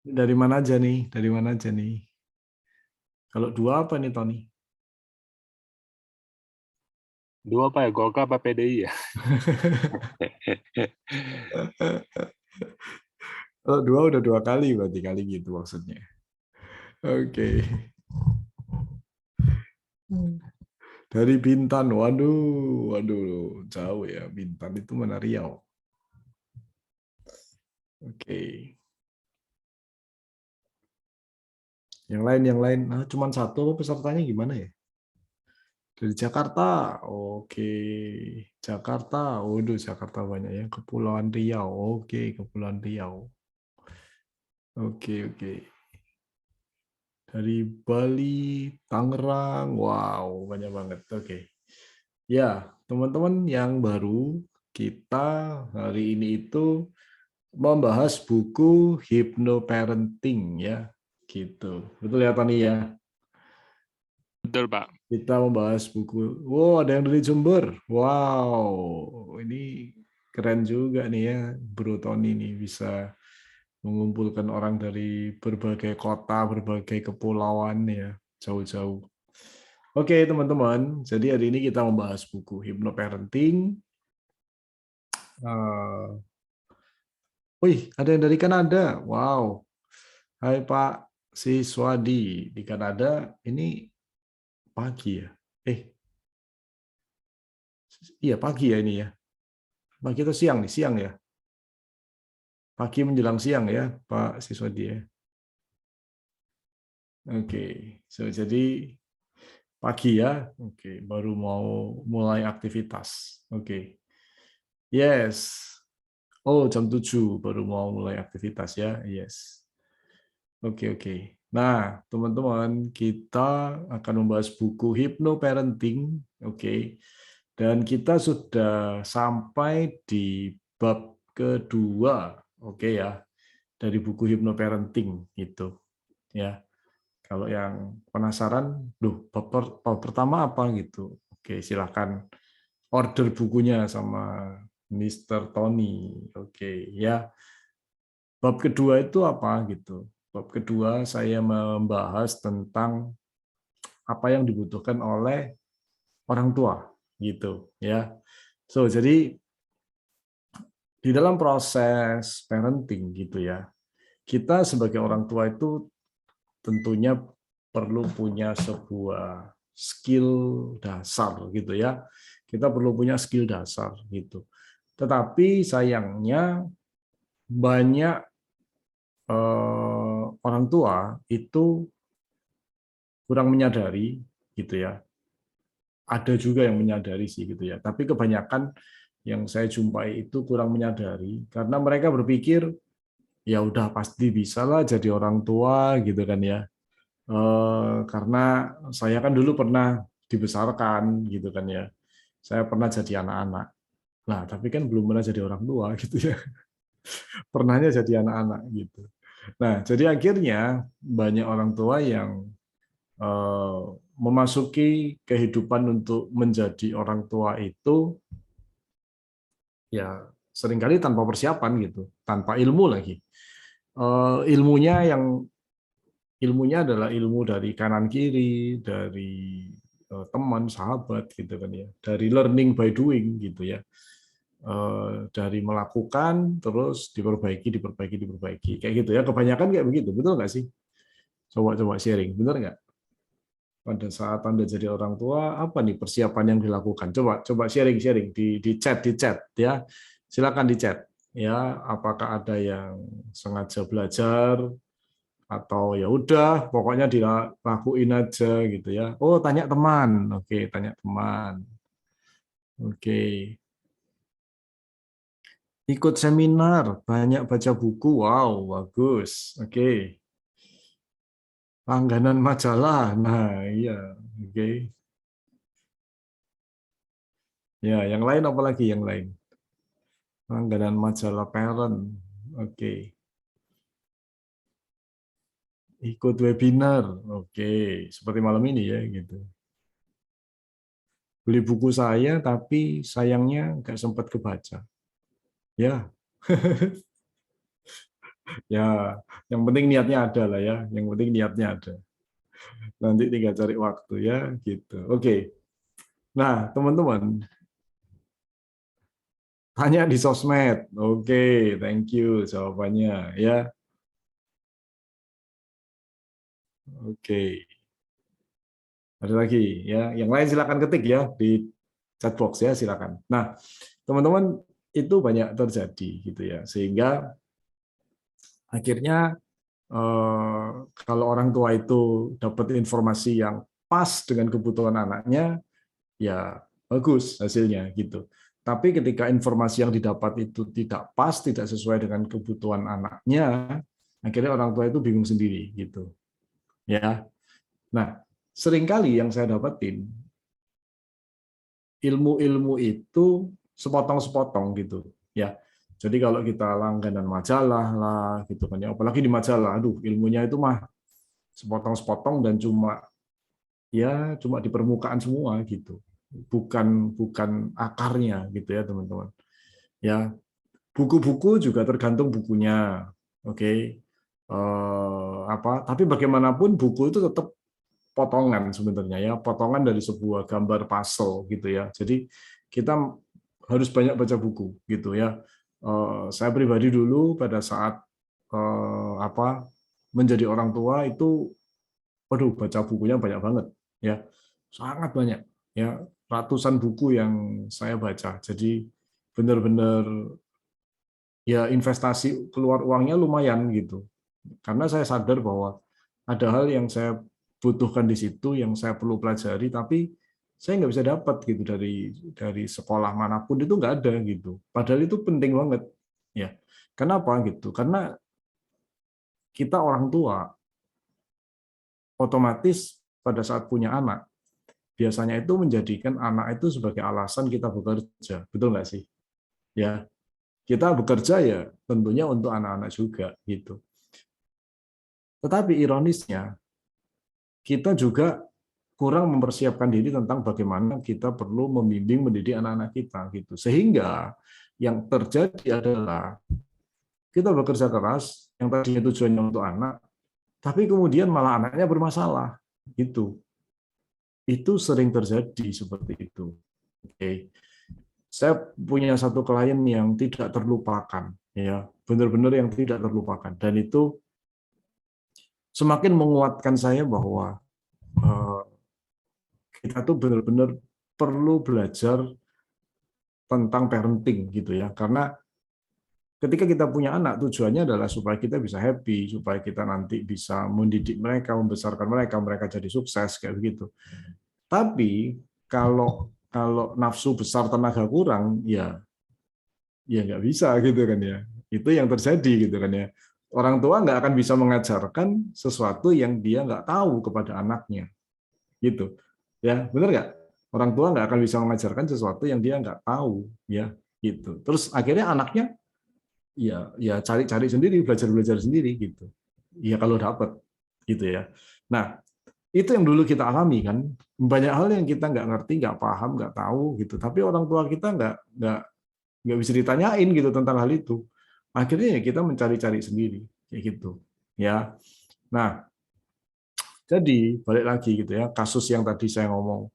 Dari mana aja nih? Dari mana aja nih? Kalau dua apa nih, Tony? Dua apa ya? Golkar apa PDI ya? Kalau dua udah dua kali berarti kali gitu maksudnya. Oke. Dari Bintan, waduh, waduh, jauh ya. Bintan itu mana Riau. Oke. Yang lain. Nah, cuman satu pesertanya gimana ya? Dari Jakarta, oke. Jakarta, waduh, Jakarta banyak ya. Kepulauan Riau, oke, Kepulauan Riau. Oke. Dari Bali, Tangerang, wow, banyak banget. Oke. Ya, teman-teman yang baru, kita hari ini itu membahas buku Hypnoparenting ya, gitu. Betul ya Tani ya? Betul, Pak. Kita membahas buku. Wow, ada yang dari Jember. Wow, ini keren juga nih ya, Bro Tony nih bisa mengumpulkan orang dari berbagai kota, berbagai kepulauan ya, jauh-jauh. Oke, teman-teman. Jadi hari ini kita membahas buku Hypnoparenting. Wih, ada yang dari Kanada. Wow. Hai Pak Siswadi di Kanada. Ini pagi ya? Iya pagi ya ini ya. Pagi atau siang nih? Siang ya. Pagi menjelang siang ya, Pak Siswadi ya. Oke. Jadi pagi ya. Oke, baru mau mulai aktivitas. Oke. Yes. Oh, jam 7 baru mau mulai aktivitas ya. Yes. Oke. Nah, teman-teman, kita akan membahas buku Hypnoparenting. Oke. Dan kita sudah sampai di bab kedua. Oke ya. Dari buku Hypnoparenting gitu. Ya. Kalau yang penasaran, bab pertama apa gitu. Oke, silakan order bukunya sama Mr. Tony. Oke, ya. Bab kedua itu apa gitu. Bab kedua saya membahas tentang apa yang dibutuhkan oleh orang tua gitu ya. Jadi di dalam proses parenting gitu ya. Kita sebagai orang tua itu tentunya perlu punya sebuah skill dasar gitu ya. Kita perlu punya skill dasar gitu. Tetapi sayangnya banyak orang tua itu kurang menyadari gitu ya. Ada juga yang menyadari sih gitu ya. Tapi kebanyakan yang saya jumpai itu kurang menyadari karena mereka berpikir ya udah pasti bisa lah jadi orang tua gitu kan ya. Karena saya kan dulu pernah dibesarkan gitu kan ya. Saya pernah jadi anak-anak. Nah, tapi kan belum pernah jadi orang tua gitu ya. Pernahnya jadi anak-anak gitu. Nah, jadi akhirnya banyak orang tua yang memasuki kehidupan untuk menjadi orang tua itu ya seringkali tanpa persiapan gitu, tanpa ilmu lagi. Ilmunya adalah ilmu dari kanan kiri, dari teman, sahabat gitu kan ya, dari learning by doing gitu ya. Dari melakukan terus diperbaiki kayak gitu ya, kebanyakan kayak begitu, betul nggak sih? Coba sharing, benar nggak? Pada saat Anda jadi orang tua, apa nih persiapan yang dilakukan? Coba sharing di chat ya. Silakan di chat ya, apakah ada yang sengaja belajar atau ya udah pokoknya dilakuin aja gitu ya. Oh, tanya teman. Oke, tanya teman. Oke. Ikut seminar, banyak baca buku. Wow, bagus. Oke. Langganan majalah. Nah, iya. Oke. Ya, yang lain apa lagi yang lain? Langganan majalah parent. Oke. Ikut webinar. Oke. Seperti malam ini ya gitu. Beli buku saya tapi sayangnya nggak sempat kebaca. Ya. Ya, yang penting niatnya ada lah ya. Yang penting niatnya ada. Nanti tinggal cari waktu ya, gitu. Oke. Nah, teman-teman, tanya di sosmed. Oke, thank you jawabannya ya. Oke. Ada lagi ya. Yang lain silakan ketik ya di chat box ya, silakan. Nah, teman-teman, itu banyak terjadi gitu ya. Sehingga akhirnya kalau orang tua itu dapat informasi yang pas dengan kebutuhan anaknya, ya bagus hasilnya gitu. Tapi ketika informasi yang didapat itu tidak pas, tidak sesuai dengan kebutuhan anaknya, akhirnya orang tua itu bingung sendiri gitu. Ya. Nah, seringkali yang saya dapetin ilmu-ilmu itu sepotong-sepotong gitu. Ya. Jadi kalau kita langganan majalah lah gitu kan ya, apalagi di majalah, aduh ilmunya itu mah sepotong-sepotong dan cuma di permukaan semua gitu. Bukan bukan akarnya gitu ya, teman-teman. Ya, buku-buku juga tergantung bukunya. Oke. Tapi bagaimanapun buku itu tetap potongan sebenarnya ya, potongan dari sebuah gambar puzzle gitu ya. Jadi kita harus banyak baca buku gitu ya. Saya pribadi dulu pada saat menjadi orang tua itu, waduh, baca bukunya banyak banget ya, sangat banyak ya, ratusan buku yang saya baca. Jadi benar-benar ya investasi keluar uangnya lumayan gitu. Karena saya sadar bahwa ada hal yang saya butuhkan di situ, yang saya perlu pelajari, tapi saya nggak bisa dapat gitu dari sekolah manapun, itu nggak ada gitu. Padahal itu penting banget ya. Kenapa gitu? Karena kita orang tua otomatis pada saat punya anak biasanya itu menjadikan anak itu sebagai alasan kita bekerja, betul nggak sih? Ya, kita bekerja ya tentunya untuk anak-anak juga gitu. Tetapi ironisnya kita juga kurang mempersiapkan diri tentang bagaimana kita perlu membimbing mendidik anak-anak kita gitu. Sehingga yang terjadi adalah kita bekerja keras yang tadinya tujuannya untuk anak, tapi kemudian malah anaknya bermasalah gitu. Itu sering terjadi seperti itu. Oke. Saya punya satu klien yang tidak terlupakan, ya, benar-benar yang tidak terlupakan, dan itu semakin menguatkan saya bahwa eh, kita tuh benar-benar perlu belajar tentang parenting gitu ya, karena ketika kita punya anak tujuannya adalah supaya kita bisa happy, supaya kita nanti bisa mendidik mereka, membesarkan mereka, mereka jadi sukses kayak begitu. Tapi kalau kalau nafsu besar tenaga kurang, ya nggak bisa gitu kan ya. Itu yang terjadi gitu kan ya. Orang tua nggak akan bisa mengajarkan sesuatu yang dia nggak tahu kepada anaknya gitu ya, benar nggak? Orang tua nggak akan bisa mengajarkan sesuatu yang dia nggak tahu ya, gitu. Terus akhirnya anaknya ya cari-cari sendiri, belajar-belajar sendiri gitu ya, kalau dapat gitu ya. Nah, itu yang dulu kita alami kan, banyak hal yang kita nggak ngerti, nggak paham, nggak tahu gitu, tapi orang tua kita nggak bisa ditanyain gitu tentang hal itu. Akhirnya ya kita mencari-cari sendiri kayak gitu ya. Nah, jadi balik lagi gitu ya, kasus yang tadi saya ngomong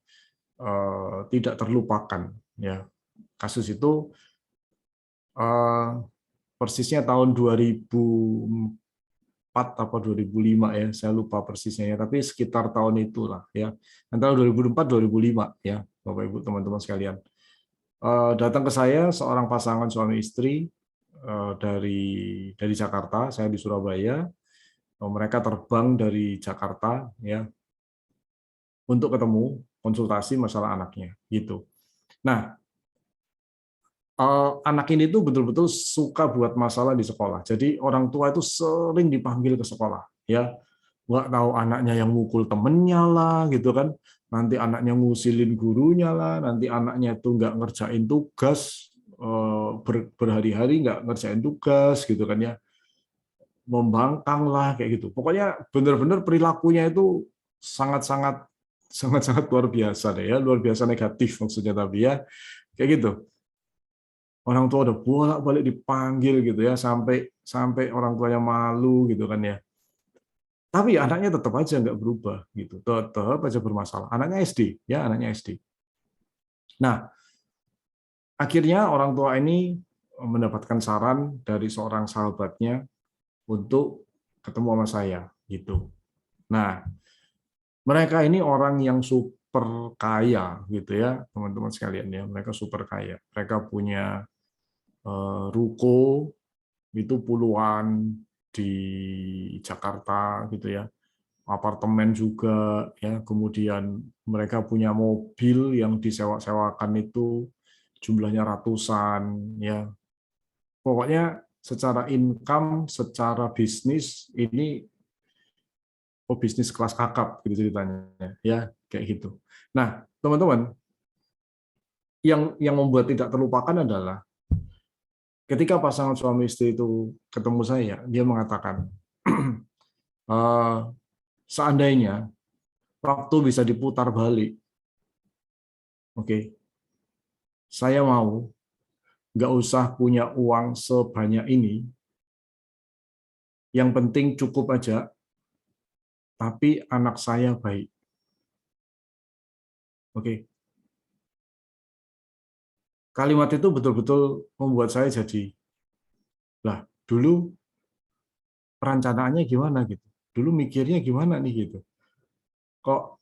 tidak terlupakan ya. Kasus itu eh, persisnya tahun 2004 apa 2005 ya, saya lupa persisnya ya, tapi sekitar tahun itulah ya. Antara 2004 2005 ya, Bapak Ibu teman-teman sekalian. Datang ke saya seorang pasangan suami istri dari Jakarta, saya di Surabaya. Mereka terbang dari Jakarta ya untuk ketemu konsultasi masalah anaknya gitu. Nah, anak ini tuh betul-betul suka buat masalah di sekolah. Jadi orang tua itu sering dipanggil ke sekolah ya. Nggak tahu anaknya yang mukul temennya lah gitu kan. Nanti anaknya ngusilin gurunya lah, nanti anaknya itu nggak ngerjain tugas, berhari-hari nggak ngerjain tugas gitu kan ya, membangkang lah kayak gitu. Pokoknya benar-benar perilakunya itu sangat-sangat sangat-sangat luar biasa deh ya, luar biasa negatif maksudnya, tapi ya kayak gitu. Orang tua udah bolak-balik dipanggil gitu ya, sampai sampai orang tuanya malu gitu kan ya. Tapi anaknya tetap aja nggak berubah gitu, tetap aja bermasalah. Anaknya SD, ya anaknya SD. Nah, akhirnya orang tua ini mendapatkan saran dari seorang sahabatnya untuk ketemu sama saya gitu. Nah, mereka ini orang yang super kaya gitu ya, teman-teman sekalian ya. Mereka super kaya. Mereka punya ruko itu puluhan di Jakarta gitu ya. Apartemen juga ya, kemudian mereka punya mobil yang disewa-sewakan itu jumlahnya ratusan ya. Pokoknya secara income, secara bisnis ini bisnis kelas kakap gitu ceritanya ya, kayak gitu. Nah, teman-teman, yang membuat tidak terlupakan adalah ketika pasangan suami istri itu ketemu saya, dia mengatakan, seandainya waktu bisa diputar balik, oke, saya mau nggak usah punya uang sebanyak ini, yang penting cukup aja, tapi anak saya baik. Oke, kalimat itu betul-betul membuat saya jadi, lah dulu perencanaannya gimana gitu, dulu mikirnya gimana nih gitu, kok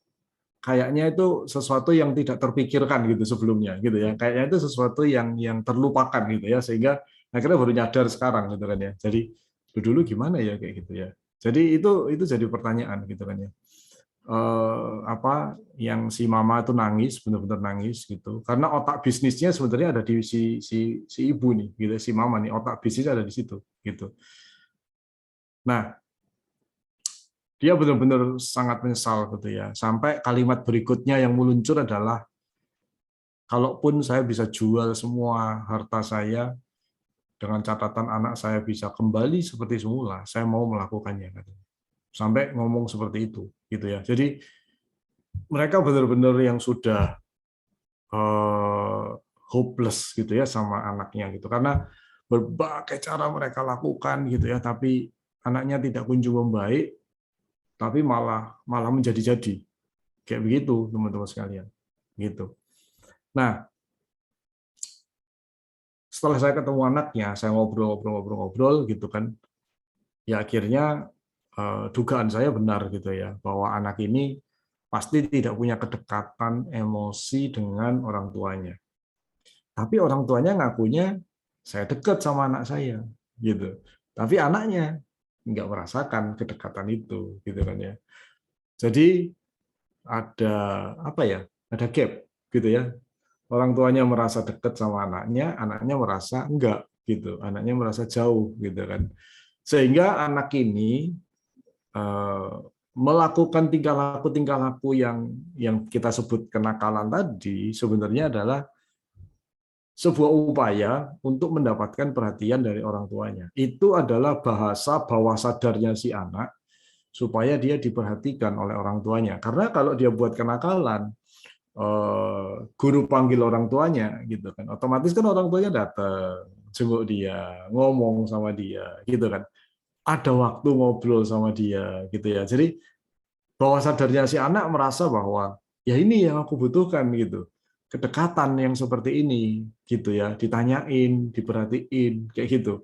kayaknya itu sesuatu yang tidak terpikirkan gitu sebelumnya gitu ya, kayaknya itu sesuatu yang terlupakan gitu ya, sehingga akhirnya baru nyadar sekarang gitu kan ya. Jadi dulu gimana ya kayak gitu ya, jadi itu jadi pertanyaan gitu kan ya. Apa yang si mama itu nangis, benar-benar nangis gitu, karena otak bisnisnya sebenarnya ada di si ibu nih gitu, si mama nih, otak bisnisnya ada di situ gitu. Nah, dia benar-benar sangat menyesal gitu ya, sampai kalimat berikutnya yang meluncur adalah, kalaupun saya bisa jual semua harta saya dengan catatan anak saya bisa kembali seperti semula, saya mau melakukannya. Sampai ngomong seperti itu, gitu ya. Jadi mereka benar-benar yang sudah hopeless gitu ya sama anaknya gitu, karena berbagai cara mereka lakukan gitu ya, tapi anaknya tidak kunjung membaik, tapi malah malah menjadi-jadi kayak begitu teman-teman sekalian, gitu. Nah, setelah saya ketemu anaknya, saya ngobrol-ngobrol gitu kan, ya akhirnya dugaan saya benar gitu ya, bahwa anak ini pasti tidak punya kedekatan emosi dengan orang tuanya. Tapi orang tuanya ngakunya saya dekat sama anak saya, gitu. Tapi anaknya nggak merasakan kedekatan itu, gitu kan ya. Jadi ada apa ya? Ada gap, gitu ya. Orang tuanya merasa dekat sama anaknya, anaknya merasa enggak gitu, anaknya merasa jauh gitu kan. Sehingga anak ini melakukan tingkah laku yang kita sebut kenakalan tadi sebenarnya adalah sebuah upaya untuk mendapatkan perhatian dari orang tuanya. Itu adalah bahasa bawah sadarnya si anak supaya dia diperhatikan oleh orang tuanya. Karena kalau dia buat kenakalan, guru panggil orang tuanya gitu kan, otomatis kan orang tuanya datang jenguk dia, ngomong sama dia gitu kan, ada waktu ngobrol sama dia gitu ya. Jadi bawah sadarnya si anak merasa bahwa ya ini yang aku butuhkan gitu, kedekatan yang seperti ini gitu ya, ditanyain, diperhatiin kayak gitu.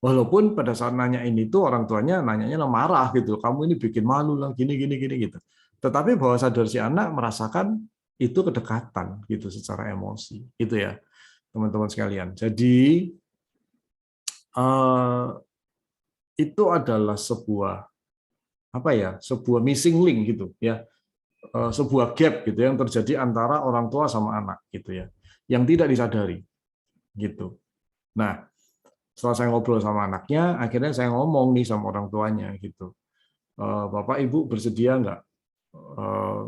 Walaupun pada saat nanya ini tuh orang tuanya nanyanya marah gitu, kamu ini bikin malu lah, gini gini gini gitu. Tetapi bawah sadar si anak merasakan itu kedekatan gitu secara emosi, gitu ya teman-teman sekalian. Jadi itu adalah sebuah apa ya, sebuah missing link gitu ya, sebuah gap gitu yang terjadi antara orang tua sama anak gitu ya, yang tidak disadari gitu. Nah, setelah saya ngobrol sama anaknya, akhirnya saya ngomong nih sama orang tuanya gitu, Bapak Ibu bersedia nggak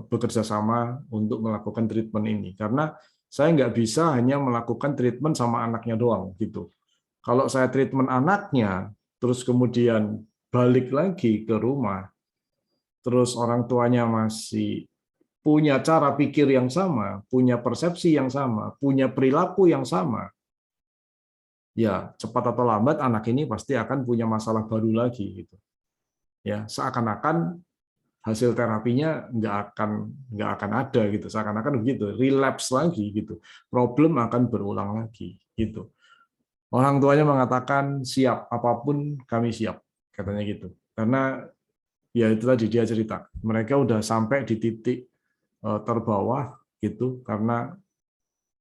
bekerja sama untuk melakukan treatment ini, karena saya nggak bisa hanya melakukan treatment sama anaknya doang gitu. Kalau saya treatment anaknya, terus kemudian balik lagi ke rumah, terus orang tuanya masih punya cara pikir yang sama, punya persepsi yang sama, punya perilaku yang sama, ya cepat atau lambat anak ini pasti akan punya masalah baru lagi gitu. Ya, seakan-akan hasil terapinya nggak akan ada gitu, seakan-akan begitu, relapse lagi gitu, problem akan berulang lagi gitu. Orang tuanya mengatakan siap, apapun kami siap, katanya gitu, karena ya itu tadi dia cerita, mereka udah sampai di titik terbawah gitu, karena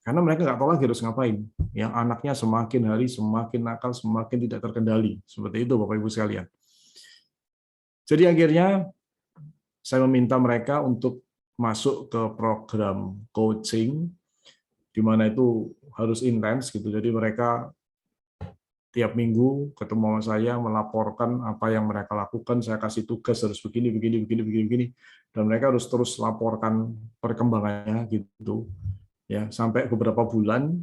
mereka nggak tahu lagi harus ngapain. Yang anaknya semakin hari semakin nakal, semakin tidak terkendali, seperti itu Bapak Ibu sekalian. Jadi akhirnya saya meminta mereka untuk masuk ke program coaching, di mana itu harus intens gitu. Jadi mereka tiap minggu ketemu sama saya, melaporkan apa yang mereka lakukan. Saya kasih tugas harus begini, begini, begini, begini, begini, dan mereka harus terus laporkan perkembangannya gitu. Ya, sampai beberapa bulan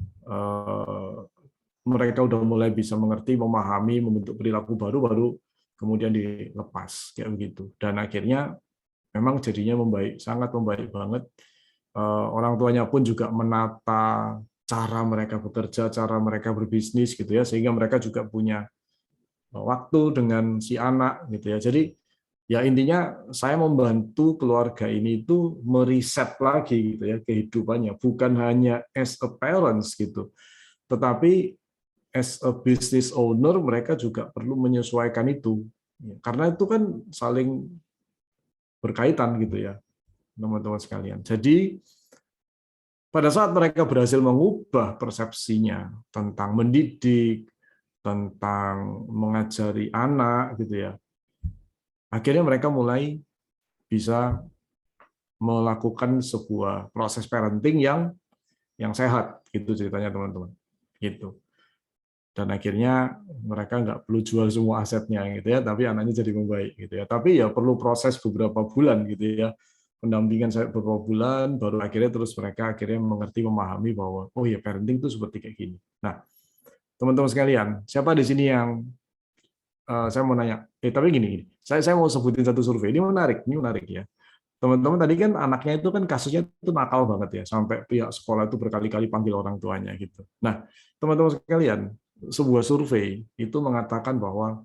mereka udah mulai bisa mengerti, memahami, membentuk perilaku baru kemudian dilepas kayak begitu. Dan akhirnya memang jadinya membaik, sangat membaik banget. Orang tuanya pun juga menata cara mereka bekerja, cara mereka berbisnis gitu ya, sehingga mereka juga punya waktu dengan si anak gitu ya. Jadi ya intinya saya membantu keluarga ini itu meriset lagi gitu ya kehidupannya, bukan hanya as a parents gitu, tetapi as a business owner mereka juga perlu menyesuaikan itu. Karena itu kan saling berkaitan gitu ya, teman-teman sekalian. Jadi pada saat mereka berhasil mengubah persepsinya tentang mendidik, tentang mengajari anak gitu ya, akhirnya mereka mulai bisa melakukan sebuah proses parenting yang sehat gitu ceritanya teman-teman. Gitu. Dan akhirnya mereka nggak perlu jual semua asetnya gitu ya, tapi anaknya jadi membaik gitu ya. Tapi ya perlu proses beberapa bulan gitu ya, pendampingan saya beberapa bulan, baru akhirnya terus mereka akhirnya mengerti, memahami bahwa oh ya parenting itu seperti kayak gini. Nah, teman-teman sekalian, siapa di sini yang saya mau nanya? Tapi gini, saya mau sebutin satu survei, ini menarik ya. Teman-teman tadi kan anaknya itu kan kasusnya itu nakal banget ya, sampai pihak sekolah itu berkali-kali panggil orang tuanya gitu. Nah, teman-teman sekalian, sebuah survei itu mengatakan bahwa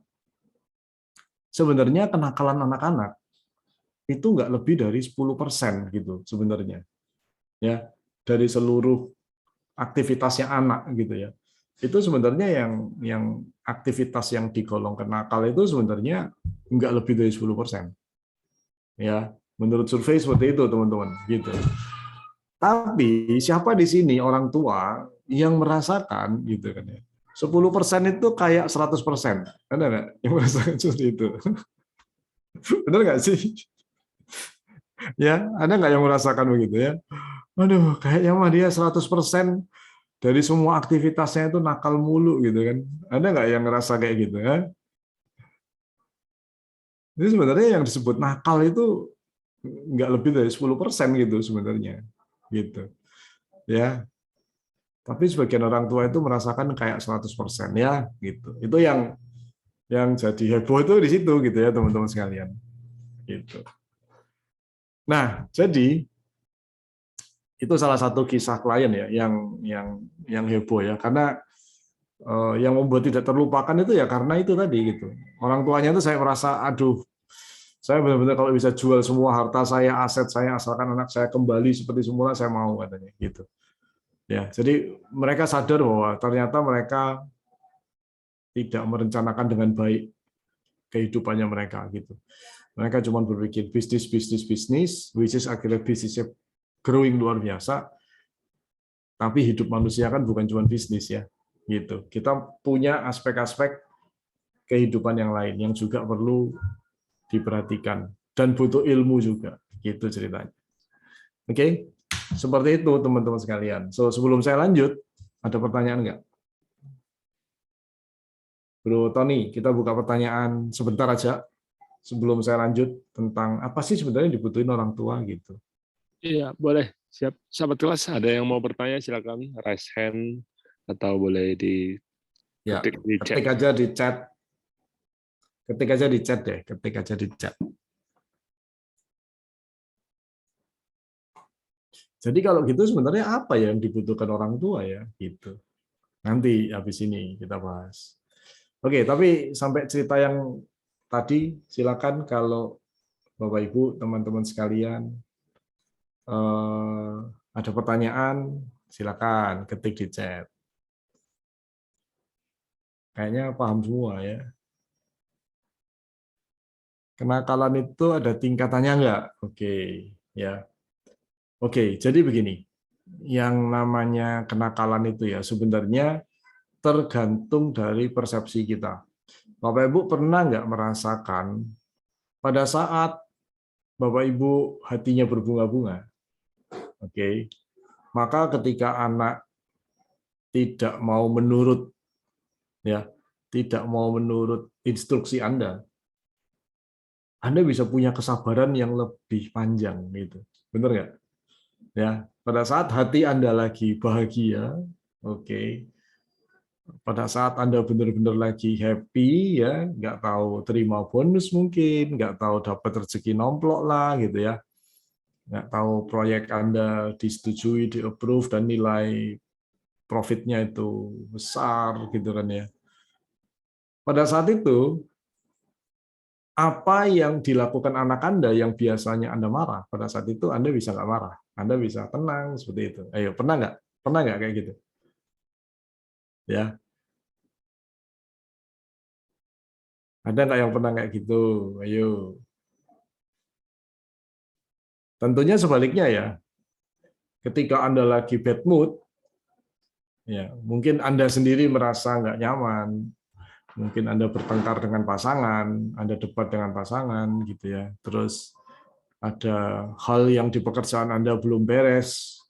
sebenarnya kenakalan anak-anak itu nggak lebih dari 10% gitu sebenarnya. Ya, dari seluruh aktivitasnya anak gitu ya. Itu sebenarnya yang aktivitas yang digolongkan nakal itu sebenarnya nggak lebih dari 10%. Ya, menurut survei seperti itu, teman-teman, gitu. Tapi siapa di sini orang tua yang merasakan gitu kan ya. 10% itu kayak 100%. Ada nggak yang merasakan seperti itu? Benar nggak sih? Ya, ada nggak yang merasakan begitu ya? Aduh, kayaknya mah dia 100% dari semua aktivitasnya itu nakal mulu gitu kan. Ada nggak yang ngerasa kayak gitu ya? Jadi sebenarnya yang disebut nakal itu nggak lebih dari 10% gitu sebenarnya. Gitu. Ya, tapi sebagian orang tua itu merasakan kayak 100% ya gitu. Itu yang jadi heboh itu di situ gitu ya teman-teman sekalian. Gitu. Nah, jadi itu salah satu kisah klien ya yang heboh ya karena yang membuat tidak terlupakan itu ya karena itu tadi gitu. Orang tuanya itu saya merasa aduh, saya benar-benar kalau bisa jual semua harta saya, aset saya asalkan anak saya kembali seperti semula saya mau katanya gitu. Ya, jadi mereka sadar bahwa ternyata mereka tidak merencanakan dengan baik kehidupannya mereka gitu. Mereka cuma berpikir bisnis, bisnis, bisnis, which is akhirnya bisnisnya growing luar biasa, tapi hidup manusia kan bukan cuma bisnis ya, gitu. Kita punya aspek-aspek kehidupan yang lain yang juga perlu diperhatikan dan butuh ilmu juga, gitu ceritanya. Oke, seperti itu teman-teman sekalian. So sebelum saya lanjut, ada pertanyaan nggak? Bro Tony, kita buka pertanyaan sebentar aja sebelum saya lanjut tentang apa sih sebenarnya dibutuhin orang tua gitu. Iya, boleh. Siap. Sahabat kelas, ada yang mau bertanya silakan raise hand atau boleh Ya, diketik di chat. ketik aja di chat. Ketik aja di chat deh, ketik aja di chat. Jadi kalau gitu sebenarnya apa yang dibutuhkan orang tua ya gitu. Nanti habis ini kita bahas. Oke, tapi sampai cerita yang tadi, silakan kalau Bapak Ibu, teman-teman sekalian ada pertanyaan, silakan ketik di chat. Kayaknya paham semua ya. Kenakalan itu ada tingkatannya enggak? Oke, ya. Oke, jadi begini. Yang namanya kenakalan itu ya sebenarnya tergantung dari persepsi kita. Bapak Ibu pernah nggak merasakan pada saat Bapak Ibu hatinya berbunga-bunga, oke, maka ketika anak tidak mau menurut, ya, tidak mau menurut instruksi Anda bisa punya kesabaran yang lebih panjang, gitu, benar nggak? Ya, pada saat hati Anda lagi bahagia, oke, pada saat Anda benar-benar lagi happy, ya, nggak tahu terima bonus mungkin, nggak tahu dapat rezeki nomplok lah, gitu ya, nggak tahu proyek Anda disetujui, di-approve, dan nilai profitnya itu besar, gitu kan ya. Pada saat itu, apa yang dilakukan anak Anda yang biasanya Anda marah, pada saat itu Anda bisa nggak marah, Anda bisa tenang seperti itu. Ayo, pernah nggak? Pernah nggak kayak gitu? Ya, ada nggak yang pernah kayak gitu? Ayo. Tentunya sebaliknya ya. Ketika Anda lagi bad mood, ya mungkin Anda sendiri merasa nggak nyaman, mungkin Anda bertengkar dengan pasangan, Anda debat dengan pasangan, gitu ya. Terus ada hal yang di pekerjaan Anda belum beres,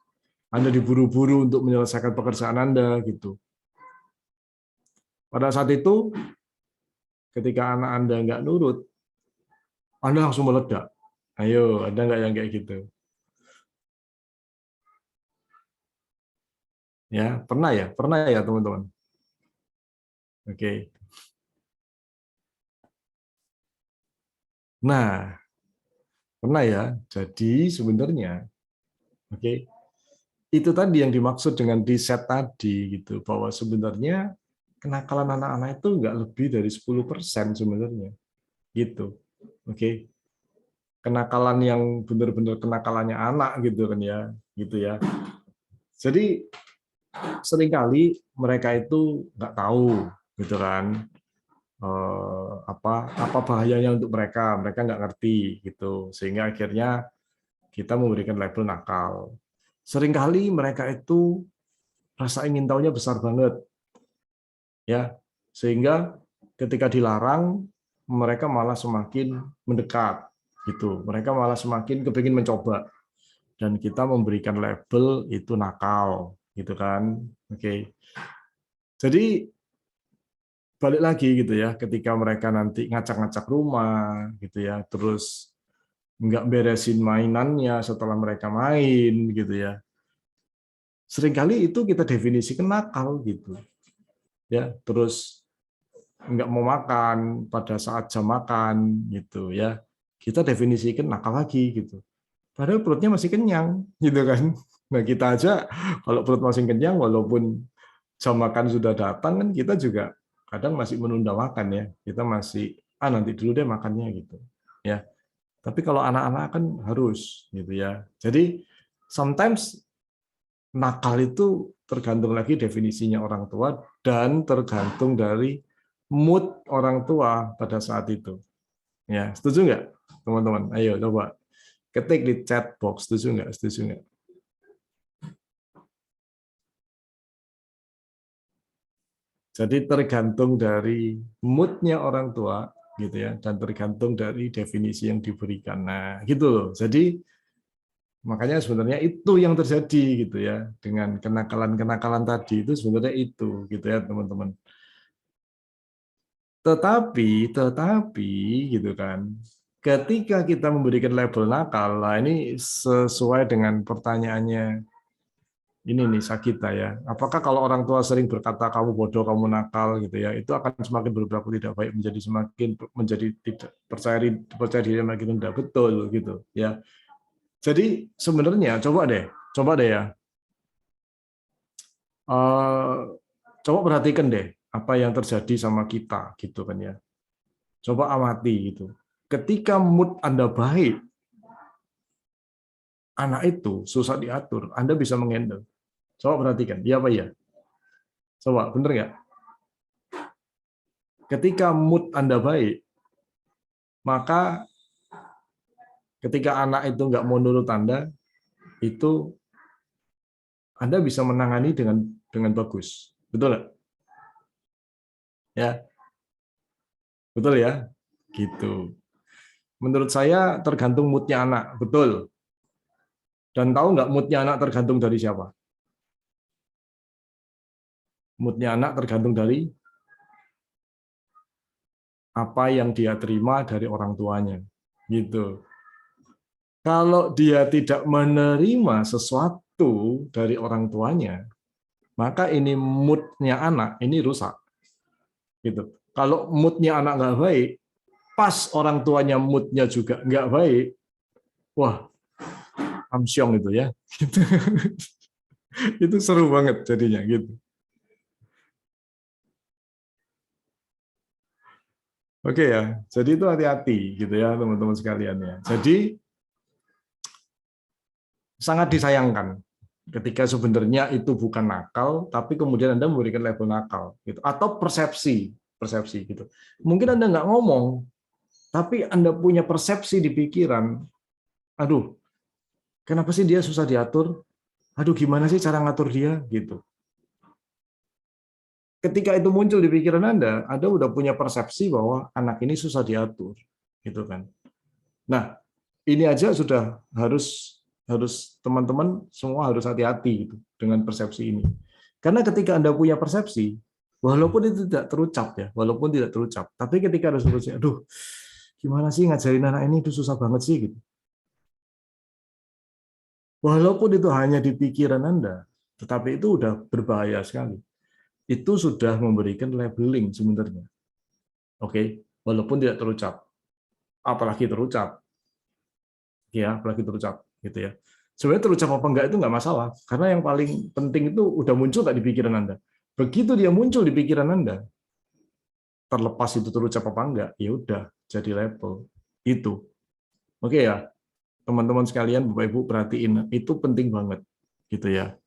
Anda diburu-buru untuk menyelesaikan pekerjaan Anda, gitu. Pada saat itu, ketika anak Anda nggak nurut, Anda langsung meledak. Ayo, ada nggak yang kayak gitu? Ya, pernah ya teman-teman. Oke. Nah, pernah ya. Jadi sebenarnya, oke, itu tadi yang dimaksud dengan riset tadi, gitu, bahwa sebenarnya kenakalan anak-anak itu nggak lebih dari 10% sebenarnya, gitu. Oke, kenakalan yang benar-benar kenakalannya anak, gitu kan ya, gitu ya. Jadi seringkali mereka itu nggak tahu, gitu kan, apa bahayanya untuk mereka nggak ngerti, gitu, sehingga akhirnya kita memberikan label nakal. Seringkali mereka itu rasa ingin tahunya besar banget, ya, sehingga ketika dilarang mereka malah semakin mendekat, gitu, mereka malah semakin kepingin mencoba, dan kita memberikan label itu nakal, gitu kan. Oke, jadi balik lagi gitu ya, ketika mereka nanti ngacak-ngacak rumah, gitu ya, terus nggak beresin mainannya setelah mereka main, gitu ya, seringkali itu kita definisikan nakal, gitu ya. Terus nggak mau makan pada saat jam makan, gitu ya, kita definisikan nakal lagi, gitu, padahal perutnya masih kenyang, gitu kan. Nah, kita aja kalau perut masih kenyang walaupun jam makan sudah datang, kan kita juga kadang masih menunda makan ya, kita masih nanti dulu deh makannya, gitu ya. Tapi kalau anak-anak kan harus, gitu ya. Jadi sometimes nakal itu tergantung lagi definisinya orang tua dan tergantung dari mood orang tua pada saat itu. Ya, setuju nggak, teman-teman? Ayo coba ketik di chat box, setuju nggak? Setuju nggak? Jadi tergantung dari moodnya orang tua, gitu ya, dan tergantung dari definisi yang diberikan. Nah, gitu loh. Jadi makanya sebenarnya itu yang terjadi, gitu ya, dengan kenakalan-kenakalan tadi itu sebenarnya itu, gitu ya, teman-teman. Tetapi gitu kan, ketika kita memberikan label nakal, nah ini sesuai dengan pertanyaannya ini nih Sakita ya. Apakah kalau orang tua sering berkata kamu bodoh, kamu nakal, gitu ya, itu akan semakin berperilaku tidak baik, menjadi tidak percaya diri makin rendah, betul, gitu ya. Jadi sebenarnya coba deh ya. Coba perhatikan deh apa yang terjadi sama kita gitu kan ya. Coba amati gitu. Ketika mood Anda baik, anak itu susah diatur, Anda bisa menghandle. Coba perhatikan, iya apa ya? Coba, bener nggak? Ketika mood Anda baik, maka ketika anak itu nggak mau nurut Anda, itu Anda bisa menangani dengan bagus. Betul nggak? Ya, betul ya? Gitu. Menurut saya tergantung moodnya anak, betul. Dan tahu nggak moodnya anak tergantung dari siapa? Moodnya anak tergantung dari apa yang dia terima dari orang tuanya. Gitu. Kalau dia tidak menerima sesuatu dari orang tuanya, maka ini moodnya anak ini rusak. Gitu. Kalau moodnya anak nggak baik, pas orang tuanya moodnya juga nggak baik, wah, amsyong itu ya. Gitu. Itu seru banget jadinya gitu. Oke ya, jadi itu hati-hati gitu ya teman-teman sekalian ya. Jadi sangat disayangkan ketika sebenarnya itu bukan nakal, tapi kemudian Anda memberikan label nakal, gitu, atau persepsi, persepsi gitu. Mungkin Anda nggak ngomong, tapi Anda punya persepsi di pikiran, aduh, kenapa sih dia susah diatur? Aduh, gimana sih cara ngatur dia, gitu. Ketika itu muncul di pikiran Anda udah punya persepsi bahwa anak ini susah diatur, gitu kan. Nah, ini aja sudah harus teman-teman semua harus hati-hati gitu dengan persepsi ini. Karena ketika Anda punya persepsi, walaupun itu tidak terucap ya, walaupun tidak terucap, tapi ketika harus terucap, aduh, gimana sih ngajarin anak ini itu susah banget sih gitu. Walaupun itu hanya di pikiran Anda, tetapi itu udah berbahaya sekali. Itu sudah memberikan labeling sebenarnya. Oke, walaupun tidak terucap, apalagi terucap. Ya, apalagi terucap gitu ya. Sebenarnya terucap apa enggak itu enggak masalah, karena yang paling penting itu udah muncul nggak di pikiran Anda. Begitu dia muncul di pikiran Anda, terlepas itu terucap apa enggak, ya udah jadi label itu. Oke ya, teman-teman sekalian, Bapak Ibu perhatiin, itu penting banget gitu ya.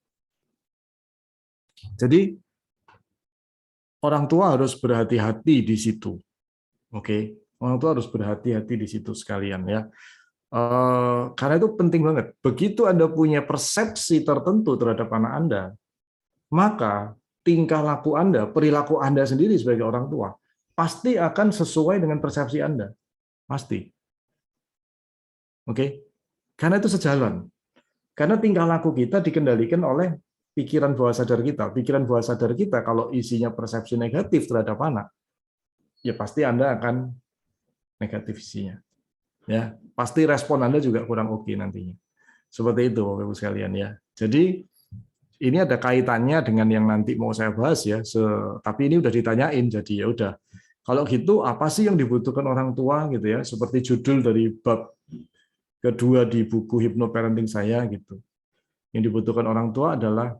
Jadi orang tua harus berhati-hati di situ. Oke, orang tua harus berhati-hati di situ sekalian ya. Karena itu penting banget. Begitu Anda punya persepsi tertentu terhadap anak Anda, maka tingkah laku Anda, perilaku Anda sendiri sebagai orang tua, pasti akan sesuai dengan persepsi Anda. Pasti. Oke? Karena itu sejalan. Karena tingkah laku kita dikendalikan oleh pikiran bawah sadar kita. Pikiran bawah sadar kita kalau isinya persepsi negatif terhadap anak, ya pasti Anda akan negatif isinya. Ya, pasti respon Anda juga kurang oke nantinya. Seperti itu Bapak Ibu sekalian ya. Jadi ini ada kaitannya dengan yang nanti mau saya bahas ya. Tapi ini udah ditanyain, jadi ya udah. Kalau gitu apa sih yang dibutuhkan orang tua gitu ya? Seperti judul dari bab kedua di buku Hypnoparenting saya gitu. Yang dibutuhkan orang tua adalah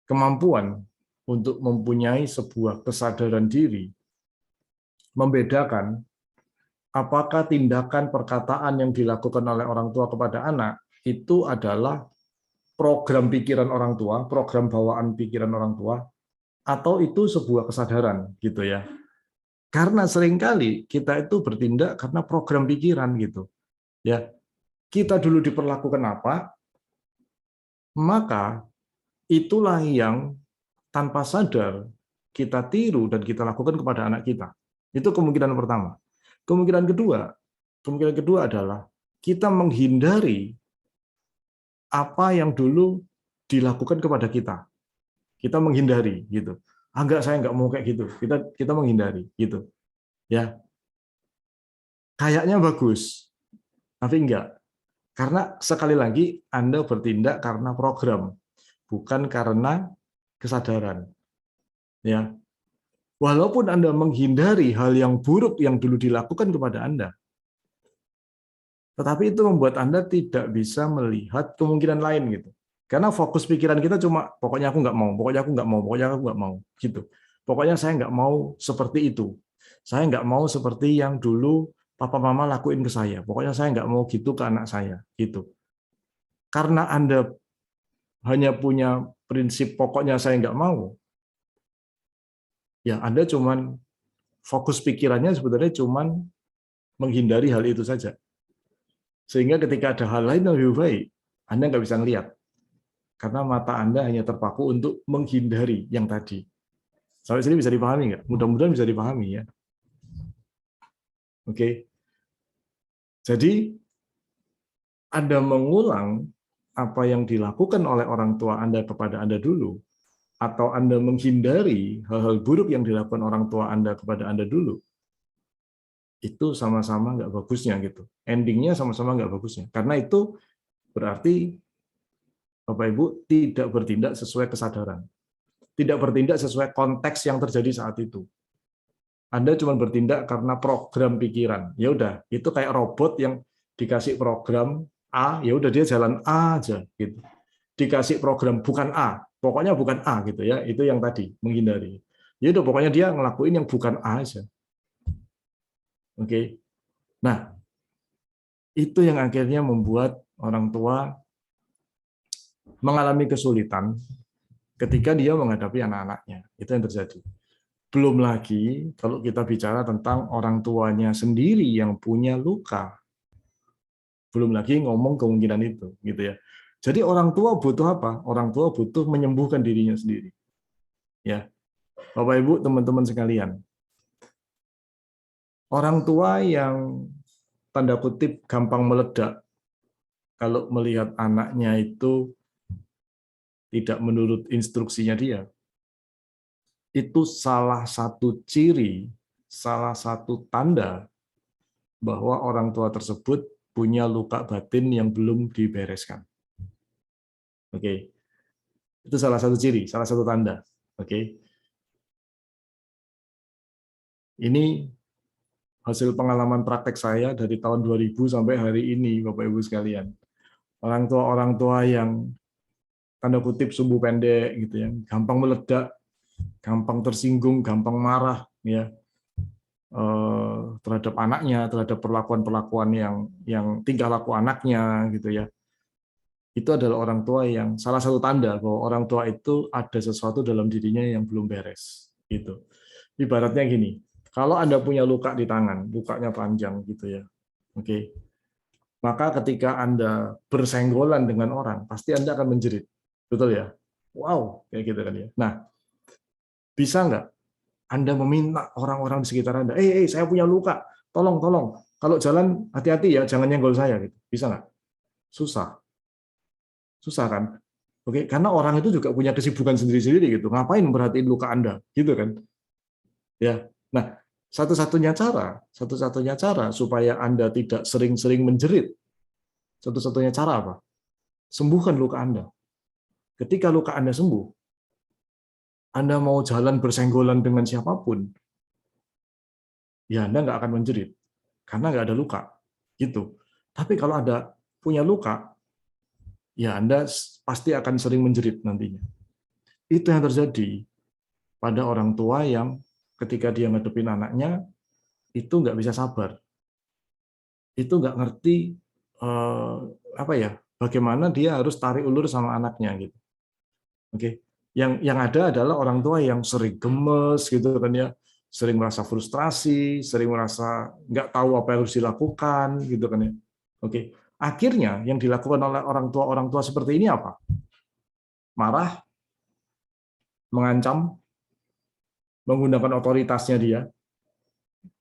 kemampuan untuk mempunyai sebuah kesadaran diri, membedakan apakah tindakan perkataan yang dilakukan oleh orang tua kepada anak itu adalah program pikiran orang tua, program bawaan pikiran orang tua, atau itu sebuah kesadaran gitu ya. Karena seringkali kita itu bertindak karena program pikiran gitu. Ya, kita dulu diperlakukan apa, maka itulah yang tanpa sadar kita tiru dan kita lakukan kepada anak kita. Itu kemungkinan pertama. Kemungkinan kedua adalah kita menghindari apa yang dulu dilakukan kepada kita. Kita menghindari gitu. Enggak, saya enggak mau kayak gitu. Kita menghindari gitu. Ya. Kayaknya bagus, tapi enggak. Karena sekali lagi Anda bertindak karena program, bukan karena kesadaran. Ya. Walaupun Anda menghindari hal yang buruk yang dulu dilakukan kepada Anda, tetapi itu membuat Anda tidak bisa melihat kemungkinan lain gitu. Karena fokus pikiran kita cuma pokoknya aku nggak mau, pokoknya aku nggak mau, pokoknya aku nggak mau, gitu. Pokoknya saya nggak mau seperti itu. Saya nggak mau seperti yang dulu papa mama lakuin ke saya. Pokoknya saya nggak mau gitu ke anak saya, gitu. Karena Anda hanya punya prinsip pokoknya saya nggak mau, ya Anda cuman fokus pikirannya sebenarnya cuman menghindari hal itu saja. Sehingga ketika ada hal lain yang lebih baik, Anda nggak bisa ngelihat. Karena mata Anda hanya terpaku untuk menghindari yang tadi. Sampai sini bisa dipahami nggak? Mudah-mudahan bisa dipahami ya. Oke. Jadi Anda mengulang apa yang dilakukan oleh orang tua Anda kepada Anda dulu, atau Anda menghindari hal-hal buruk yang dilakukan orang tua Anda kepada Anda dulu, itu sama-sama nggak bagusnya gitu. Endingnya sama-sama nggak bagusnya. Karena itu berarti Bapak Ibu tidak bertindak sesuai kesadaran. Tidak bertindak sesuai konteks yang terjadi saat itu. Anda cuma bertindak karena program pikiran. Ya udah, itu kayak robot yang dikasih program A, ya udah dia jalan A aja gitu. Dikasih program bukan A, pokoknya bukan A gitu ya. Itu yang tadi menghindari. Ya udah pokoknya dia ngelakuin yang bukan A aja. Oke. Nah, itu yang akhirnya membuat orang tua mengalami kesulitan ketika dia menghadapi anak-anaknya. Itu yang terjadi. Belum lagi kalau kita bicara tentang orang tuanya sendiri yang punya luka. Belum lagi ngomong kemungkinan itu, gitu ya. Jadi orang tua butuh apa? Orang tua butuh menyembuhkan dirinya sendiri. Ya. Bapak Ibu, teman-teman sekalian. Orang tua yang tanda kutip gampang meledak kalau melihat anaknya itu tidak menurut instruksinya dia. Itu salah satu ciri, salah satu tanda bahwa orang tua tersebut punya luka batin yang belum dibereskan. Oke. Itu salah satu ciri, salah satu tanda. Oke. Ini hasil pengalaman praktek saya dari tahun 2000 sampai hari ini, Bapak Ibu sekalian. Orang tua yang tanda kutip sumbu pendek gitu ya, gampang meledak, gampang tersinggung, gampang marah ya terhadap anaknya, terhadap perlakuan-perlakuan yang tingkah laku anaknya gitu ya. Itu adalah orang tua yang salah satu tanda bahwa orang tua itu ada sesuatu dalam dirinya yang belum beres gitu. Ibaratnya gini, kalau Anda punya luka di tangan, lukanya panjang gitu ya. Oke. Maka ketika Anda bersenggolan dengan orang, pasti Anda akan menjerit. Betul ya? Wow, kayak gitu kan ya. Nah, bisa nggak Anda meminta orang-orang di sekitar Anda, saya punya luka, tolong, kalau jalan hati-hati ya, jangan nyenggol saya gitu. Bisa nggak? Susah. Susah kan? Oke, karena orang itu juga punya kesibukan sendiri-sendiri gitu. Ngapain merhatiin luka Anda? Gitu kan? Ya. Nah, satu-satunya cara supaya Anda tidak sering-sering menjerit. Satu-satunya cara apa? Sembuhkan luka Anda. Ketika luka Anda sembuh, Anda mau jalan bersenggolan dengan siapapun, ya Anda nggak akan menjerit karena nggak ada luka, gitu. Tapi kalau Anda punya luka, ya Anda pasti akan sering menjerit nantinya. Itu yang terjadi pada orang tua yang ketika dia ngadepin anaknya itu nggak bisa sabar, itu nggak ngerti apa ya, bagaimana dia harus tarik ulur sama anaknya gitu. Oke, yang ada adalah orang tua yang sering gemes gitu kan ya, sering merasa frustrasi, sering merasa nggak tahu apa yang harus dilakukan gitu kan ya. Oke, akhirnya yang dilakukan oleh orang tua seperti ini apa? Marah, mengancam, menggunakan otoritasnya dia.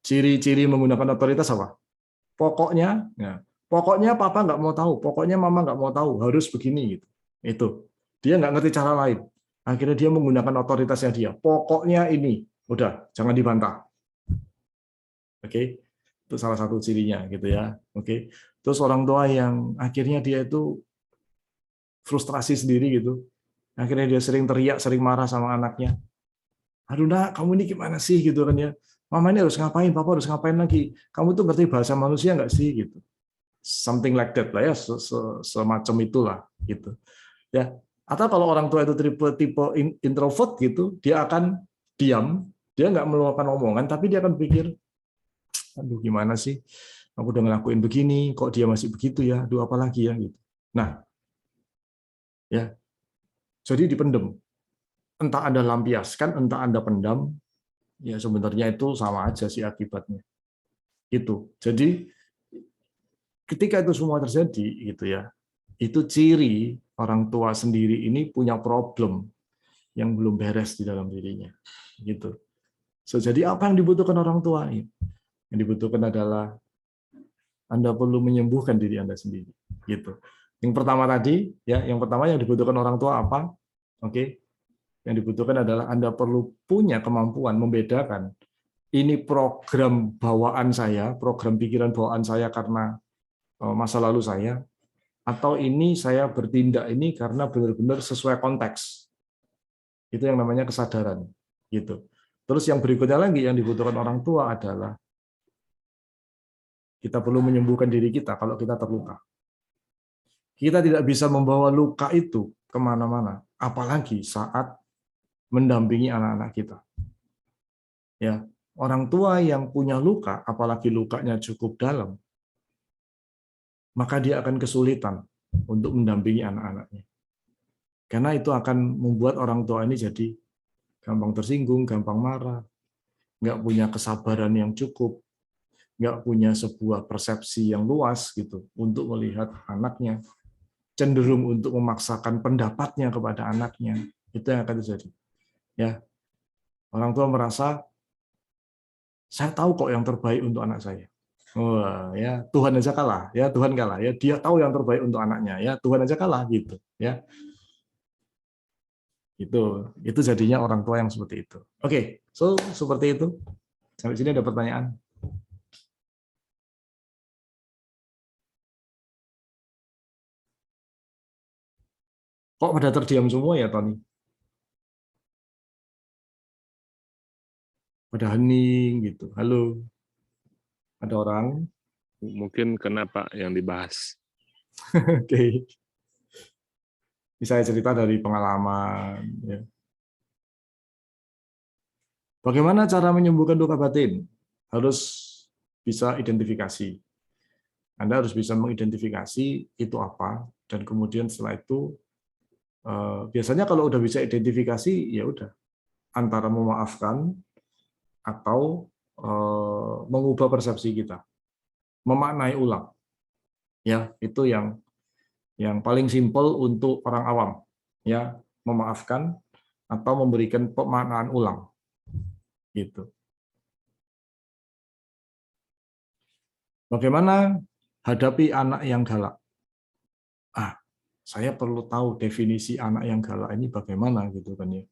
Ciri-ciri menggunakan otoritas apa? Pokoknya, ya, pokoknya papa nggak mau tahu, pokoknya mama nggak mau tahu, harus begini gitu. Itu dia nggak ngerti cara lain. Akhirnya dia menggunakan otoritasnya dia. Pokoknya ini, udah jangan dibantah. Oke, itu salah satu cirinya gitu ya. Oke, terus orang tua yang akhirnya dia itu frustrasi sendiri gitu. Akhirnya dia sering teriak, sering marah sama anaknya. Aduh nak, kamu ini gimana sih gitu kan ya. Mama ini harus ngapain, papa harus ngapain lagi. Kamu tuh ngerti bahasa manusia nggak sih gitu. Something like that lah ya, semacam itulah gitu. Ya, Atau kalau orang tua itu tipe introvert gitu, dia akan diam, dia nggak meluapkan omongan, tapi dia akan pikir, aduh gimana sih, aku udah ngelakuin begini, kok dia masih begitu ya, aduh apa lagi ya gitu. Nah, ya, jadi dipendem. Entah Anda lampiaskan, entah Anda pendam, ya sebenarnya itu sama aja sih akibatnya. Itu. Jadi ketika itu semua terjadi, gitu ya, itu ciri orang tua sendiri ini punya problem yang belum beres di dalam dirinya. Gitu. So, jadi apa yang dibutuhkan orang tua? Yang dibutuhkan adalah Anda perlu menyembuhkan diri Anda sendiri. Gitu. Yang pertama tadi, ya, yang pertama yang dibutuhkan orang tua apa? Oke. Yang dibutuhkan adalah Anda perlu punya kemampuan membedakan ini program bawaan saya, program pikiran bawaan saya karena masa lalu saya, atau ini saya bertindak ini karena benar-benar sesuai konteks. Itu yang namanya kesadaran. Gitu. Terus yang berikutnya lagi yang dibutuhkan orang tua adalah kita perlu menyembuhkan diri kita kalau kita terluka. Kita tidak bisa membawa luka itu kemana-mana, apalagi saat mendampingi anak-anak kita. Ya, orang tua yang punya luka, apalagi lukanya cukup dalam, maka dia akan kesulitan untuk mendampingi anak-anaknya. Karena itu akan membuat orang tua ini jadi gampang tersinggung, gampang marah, nggak punya kesabaran yang cukup, nggak punya sebuah persepsi yang luas gitu untuk melihat anaknya, cenderung untuk memaksakan pendapatnya kepada anaknya. Itu yang akan terjadi. Ya, orang tua merasa saya tahu kok yang terbaik untuk anak saya. Wah, ya Tuhan aja kalah, ya Tuhan kalah, ya dia tahu yang terbaik untuk anaknya, ya Tuhan aja kalah gitu, ya. Itu jadinya orang tua yang seperti itu. Oke, so seperti itu. Sampai sini ada pertanyaan? Kok pada terdiam semua ya, Tony? Pada hening gitu. Halo, ada orang? Mungkin kenapa yang dibahas? Oke. Ini saya cerita dari pengalaman. Ya. Bagaimana cara menyembuhkan luka batin? Harus bisa identifikasi. Anda harus bisa mengidentifikasi itu apa, dan kemudian setelah itu biasanya kalau udah bisa identifikasi, ya udah antara memaafkan atau mengubah persepsi kita, memaknai ulang. Ya, itu yang paling simpel untuk orang awam. Ya, memaafkan atau memberikan pemaknaan ulang. Gitu. Bagaimana hadapi anak yang galak? Saya perlu tahu definisi anak yang galak ini bagaimana gitu kan ya.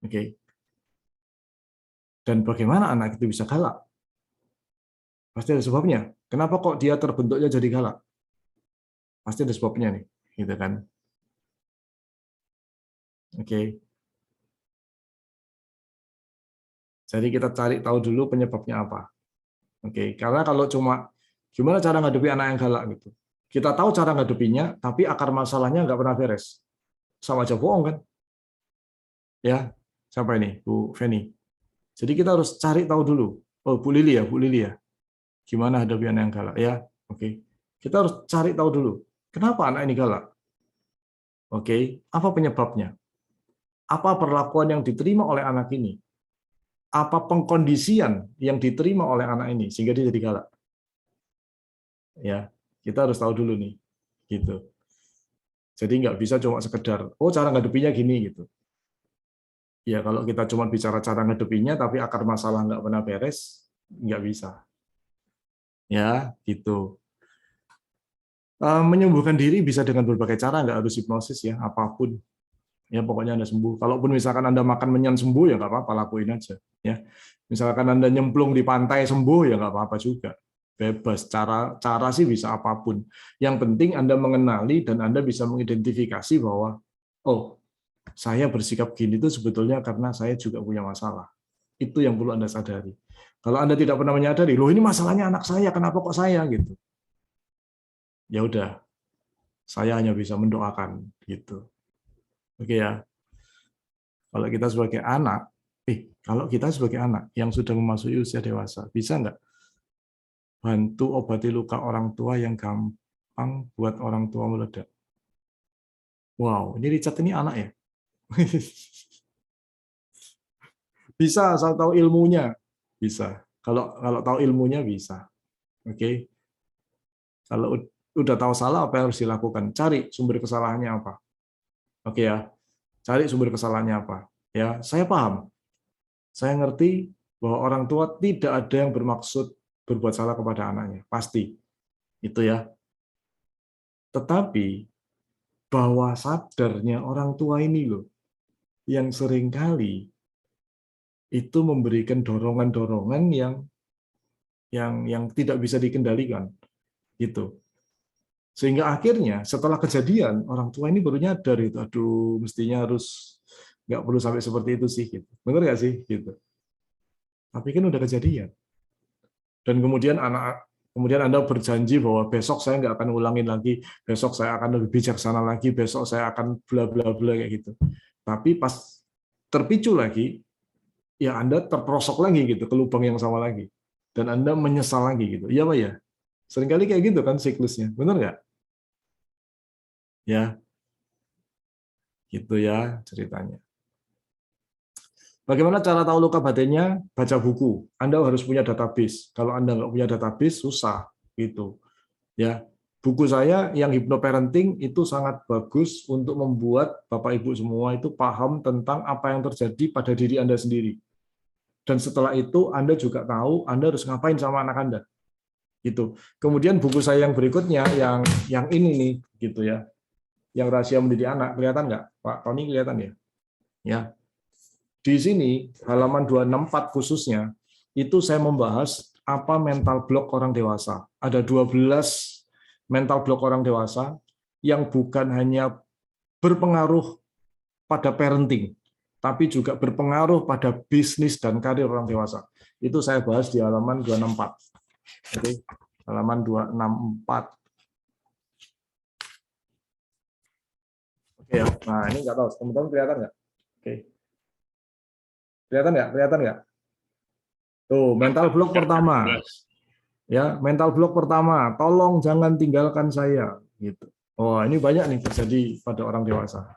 Oke. Dan bagaimana anak itu bisa galak? Pasti ada sebabnya. Kenapa kok dia terbentuknya jadi galak? Pasti ada sebabnya nih, gitu kan. Oke. Jadi kita cari tahu dulu penyebabnya apa. Oke, karena kalau cuma gimana cara ngadepi anak yang galak gitu. Kita tahu cara ngadepinya, tapi akar masalahnya nggak pernah beres. Sama aja bohong kan? Ya, siapa ini? Bu Feni. Jadi kita harus cari tahu dulu. Oh, Bu Lili ya. Gimana hadapi anak yang galak? Ya, oke. Kita harus cari tahu dulu. Kenapa anak ini galak? Oke, apa penyebabnya? Apa perlakuan yang diterima oleh anak ini? Apa pengkondisian yang diterima oleh anak ini sehingga dia jadi galak? Ya, kita harus tahu dulu nih, gitu. Jadi nggak bisa cuma sekedar, oh cara ngadepinya gini gitu. Ya kalau kita cuma bicara cara ngadepinya, tapi akar masalah nggak pernah beres, nggak bisa. Ya, gitu. Menyembuhkan diri bisa dengan berbagai cara, nggak harus hipnosis ya, apapun. Ya pokoknya Anda sembuh. Kalaupun misalkan Anda makan menyan sembuh ya nggak apa-apa, lakuin aja. Ya, misalkan Anda nyemplung di pantai sembuh ya nggak apa-apa juga. Bebas. Cara sih bisa apapun. Yang penting Anda mengenali dan Anda bisa mengidentifikasi bahwa oh saya bersikap gini itu sebetulnya karena saya juga punya masalah. Itu yang perlu Anda sadari. Kalau Anda tidak pernah menyadari, loh ini masalahnya anak saya, kenapa kok saya gitu? Ya udah, saya hanya bisa mendoakan gitu. Oke ya. Kalau kita sebagai anak yang sudah memasuki usia dewasa, bisa nggak bantu obati luka orang tua yang gampang buat orang tua meledak? Wow, ini Richard ini anak ya? Bisa, asal tahu ilmunya. Bisa. Kalau tahu ilmunya bisa. Oke. Kalau udah tahu salah, apa yang harus dilakukan? Cari sumber kesalahannya apa. Oke ya. Cari sumber kesalahannya apa. Ya, saya paham. Saya ngerti bahwa orang tua tidak ada yang bermaksud berbuat salah kepada anaknya. Pasti. Itu ya. Tetapi bahwa sadarnya orang tua ini loh, yang seringkali itu memberikan dorongan-dorongan yang tidak bisa dikendalikan. Gitu. Sehingga akhirnya setelah kejadian orang tua ini baru nyadar itu, aduh mestinya harus nggak perlu sampai seperti itu sih, gitu. Benar nggak sih, gitu. Tapi kan udah kejadian. Dan kemudian Anda berjanji bahwa besok saya nggak akan ulangin lagi, besok saya akan lebih bijaksana lagi, besok saya akan bla bla bla kayak gitu. Tapi pas terpicu lagi, ya Anda terperosok lagi gitu ke lubang yang sama lagi, dan Anda menyesal lagi gitu. Iya Pak ya. Seringkali kayak gitu kan siklusnya, benar nggak? Ya, gitu ya ceritanya. Bagaimana cara tahu luka batinnya? Baca buku. Anda harus punya database. Kalau Anda nggak punya database, susah. Gitu. Ya, buku saya yang hypnoparenting itu sangat bagus untuk membuat Bapak Ibu semua itu paham tentang apa yang terjadi pada diri Anda sendiri. Dan setelah itu Anda juga tahu Anda harus ngapain sama anak Anda. Gitu. Kemudian buku saya yang berikutnya yang ini nih, gitu ya. Yang rahasia mendidik anak, kelihatan nggak? Pak Tony kelihatan ya? Ya. Di sini halaman 264 khususnya itu saya membahas apa mental block orang dewasa. Ada 12 mental block orang dewasa yang bukan hanya berpengaruh pada parenting, tapi juga berpengaruh pada bisnis dan karir orang dewasa. Itu saya bahas di halaman 264. Oke, halaman 264. Oke ya. Nah, ini nggak tahu, teman-teman kelihatan nggak? Oke. Kelihatan nggak? Kelihatan nggak? Tuh, mental block pertama. Ya, mental block pertama, tolong jangan tinggalkan saya, gitu. Oh, ini banyak nih terjadi pada orang dewasa,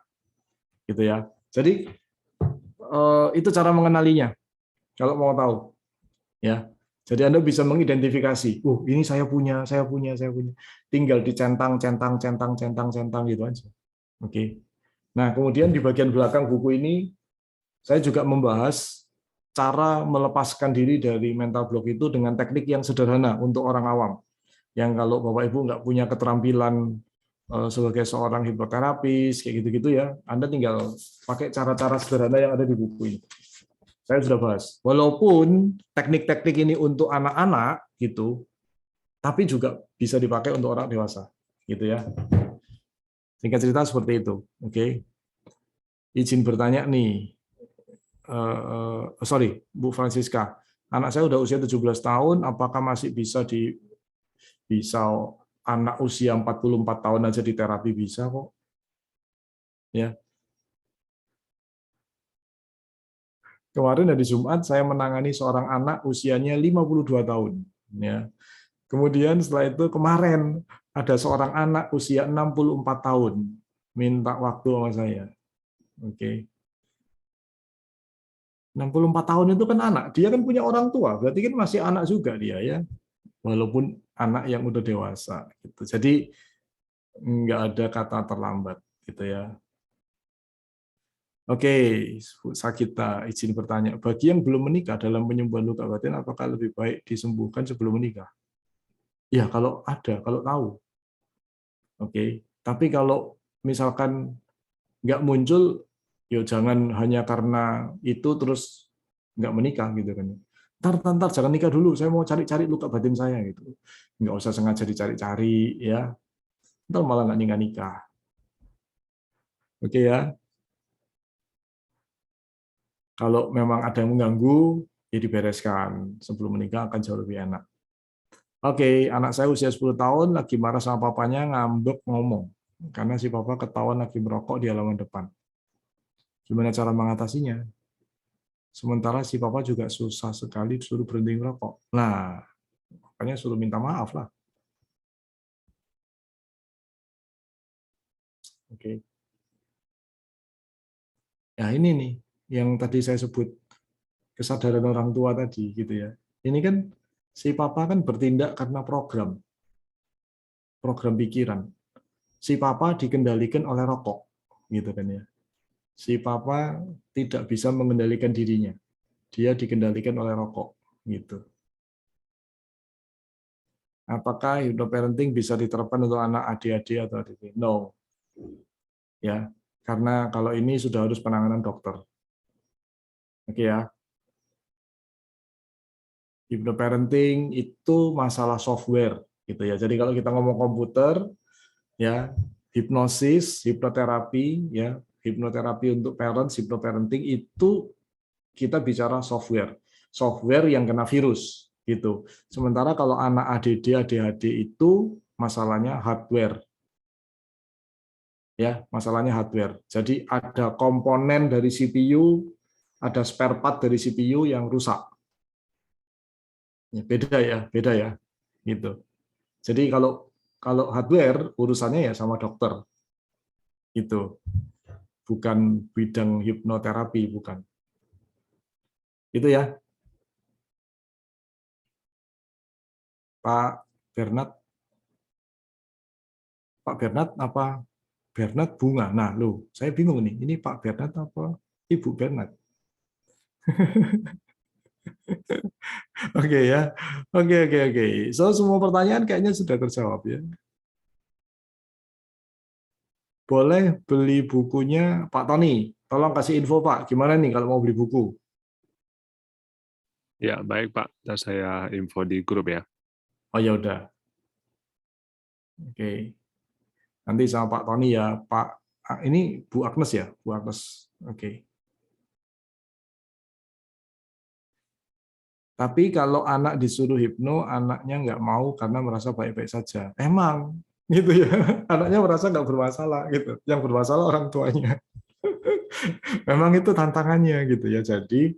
gitu ya. Jadi itu cara mengenalinya. Kalau mau tahu, ya. Jadi Anda bisa mengidentifikasi, ini saya punya, saya punya, saya punya. Tinggal dicentang, centang, centang, centang, centang gitu aja. Oke. Nah, kemudian di bagian belakang buku ini saya juga membahas cara melepaskan diri dari mental block itu dengan teknik yang sederhana untuk orang awam. Yang kalau Bapak Ibu nggak punya keterampilan sebagai seorang hipnoterapis, kayak gitu-gitu ya, Anda tinggal pakai cara-cara sederhana yang ada di buku ini. Saya sudah bahas. Walaupun teknik-teknik ini untuk anak-anak, gitu, tapi juga bisa dipakai untuk orang dewasa. Gitu ya. Singkat cerita seperti itu. Oke. Izin bertanya nih. Sorry, Bu Francisca. Anak saya udah usia 17 tahun, apakah masih bisa anak usia 44 tahun aja di terapi? Bisa kok. Ya. Kemarin hari Jumat saya menangani seorang anak usianya 52 tahun. Ya. Kemudian setelah itu kemarin ada seorang anak usia 64 tahun minta waktu sama saya. Oke. 64 tahun itu kan anak, dia kan punya orang tua, berarti kan masih anak juga dia ya. Walaupun anak yang udah dewasa gitu. Jadi nggak ada kata terlambat gitu ya. Oke, Sakita izin bertanya, bagi yang belum menikah dalam penyembuhan luka batin apakah lebih baik disembuhkan sebelum menikah? Ya, kalau ada, kalau tahu. Oke. Tapi kalau misalkan nggak muncul, ya jangan hanya karena itu terus nggak menikah gitu kan. Ntar jangan nikah dulu, saya mau cari-cari luka batin saya gitu. Nggak usah sengaja dicari-cari ya. Ntar malah nggak nikah. Oke ya. Kalau memang ada yang mengganggu, ya dibereskan. Sebelum menikah akan jauh lebih enak. Oke, anak saya usia 10 tahun lagi marah sama papanya, ngambek ngomong. Karena si papa ketahuan lagi merokok di halaman depan. Gimana cara mengatasinya? Sementara si papa juga susah sekali disuruh berhenti merokok. Nah, makanya suruh minta maaf lah. Oke. Ya ini nih yang tadi saya sebut kesadaran orang tua tadi gitu ya. Ini kan si papa kan bertindak karena program pikiran. Si papa dikendalikan oleh rokok, gitu kan ya. Si papa tidak bisa mengendalikan dirinya, dia dikendalikan oleh rokok, gitu. Apakah hypnoparenting bisa diterapkan untuk anak ADHD atau ADD? No, ya, karena kalau ini sudah harus penanganan dokter. Oke ya, hypnoparenting itu masalah software, gitu ya. Jadi kalau kita ngomong komputer, ya, hipnosis, hipnoterapi, ya, hipnoterapi untuk parents, hypnoparenting itu kita bicara software, software yang kena virus, gitu. Sementara kalau anak ADD, ADHD itu masalahnya hardware, ya, masalahnya hardware. Jadi ada komponen dari CPU, ada spare part dari CPU yang rusak. Ya, beda ya, gitu. Jadi kalau kalau hardware urusannya ya sama dokter, itu bukan bidang hipnoterapi, bukan. Itu ya, Pak Bernard. Pak Bernard apa Bernard Bunga? Nah, loh, saya bingung nih. Ini Pak Bernard apa Ibu Bernard? Oke ya. Oke. So, semua pertanyaan kayaknya sudah terjawab ya. Boleh beli bukunya Pak Tony. Tolong kasih info Pak, gimana nih kalau mau beli buku? Ya, baik Pak. Ntar saya info di grup ya. Oh ya udah. Oke. Nanti sama Pak Tony ya, Pak. Ini Bu Agnes ya, Bu Agnes. Oke. Tapi kalau anak disuruh hipno, anaknya nggak mau karena merasa baik-baik saja. Emang, gitu ya. Anaknya merasa nggak bermasalah, gitu. Yang bermasalah orang tuanya. Memang itu tantangannya, gitu ya. Jadi,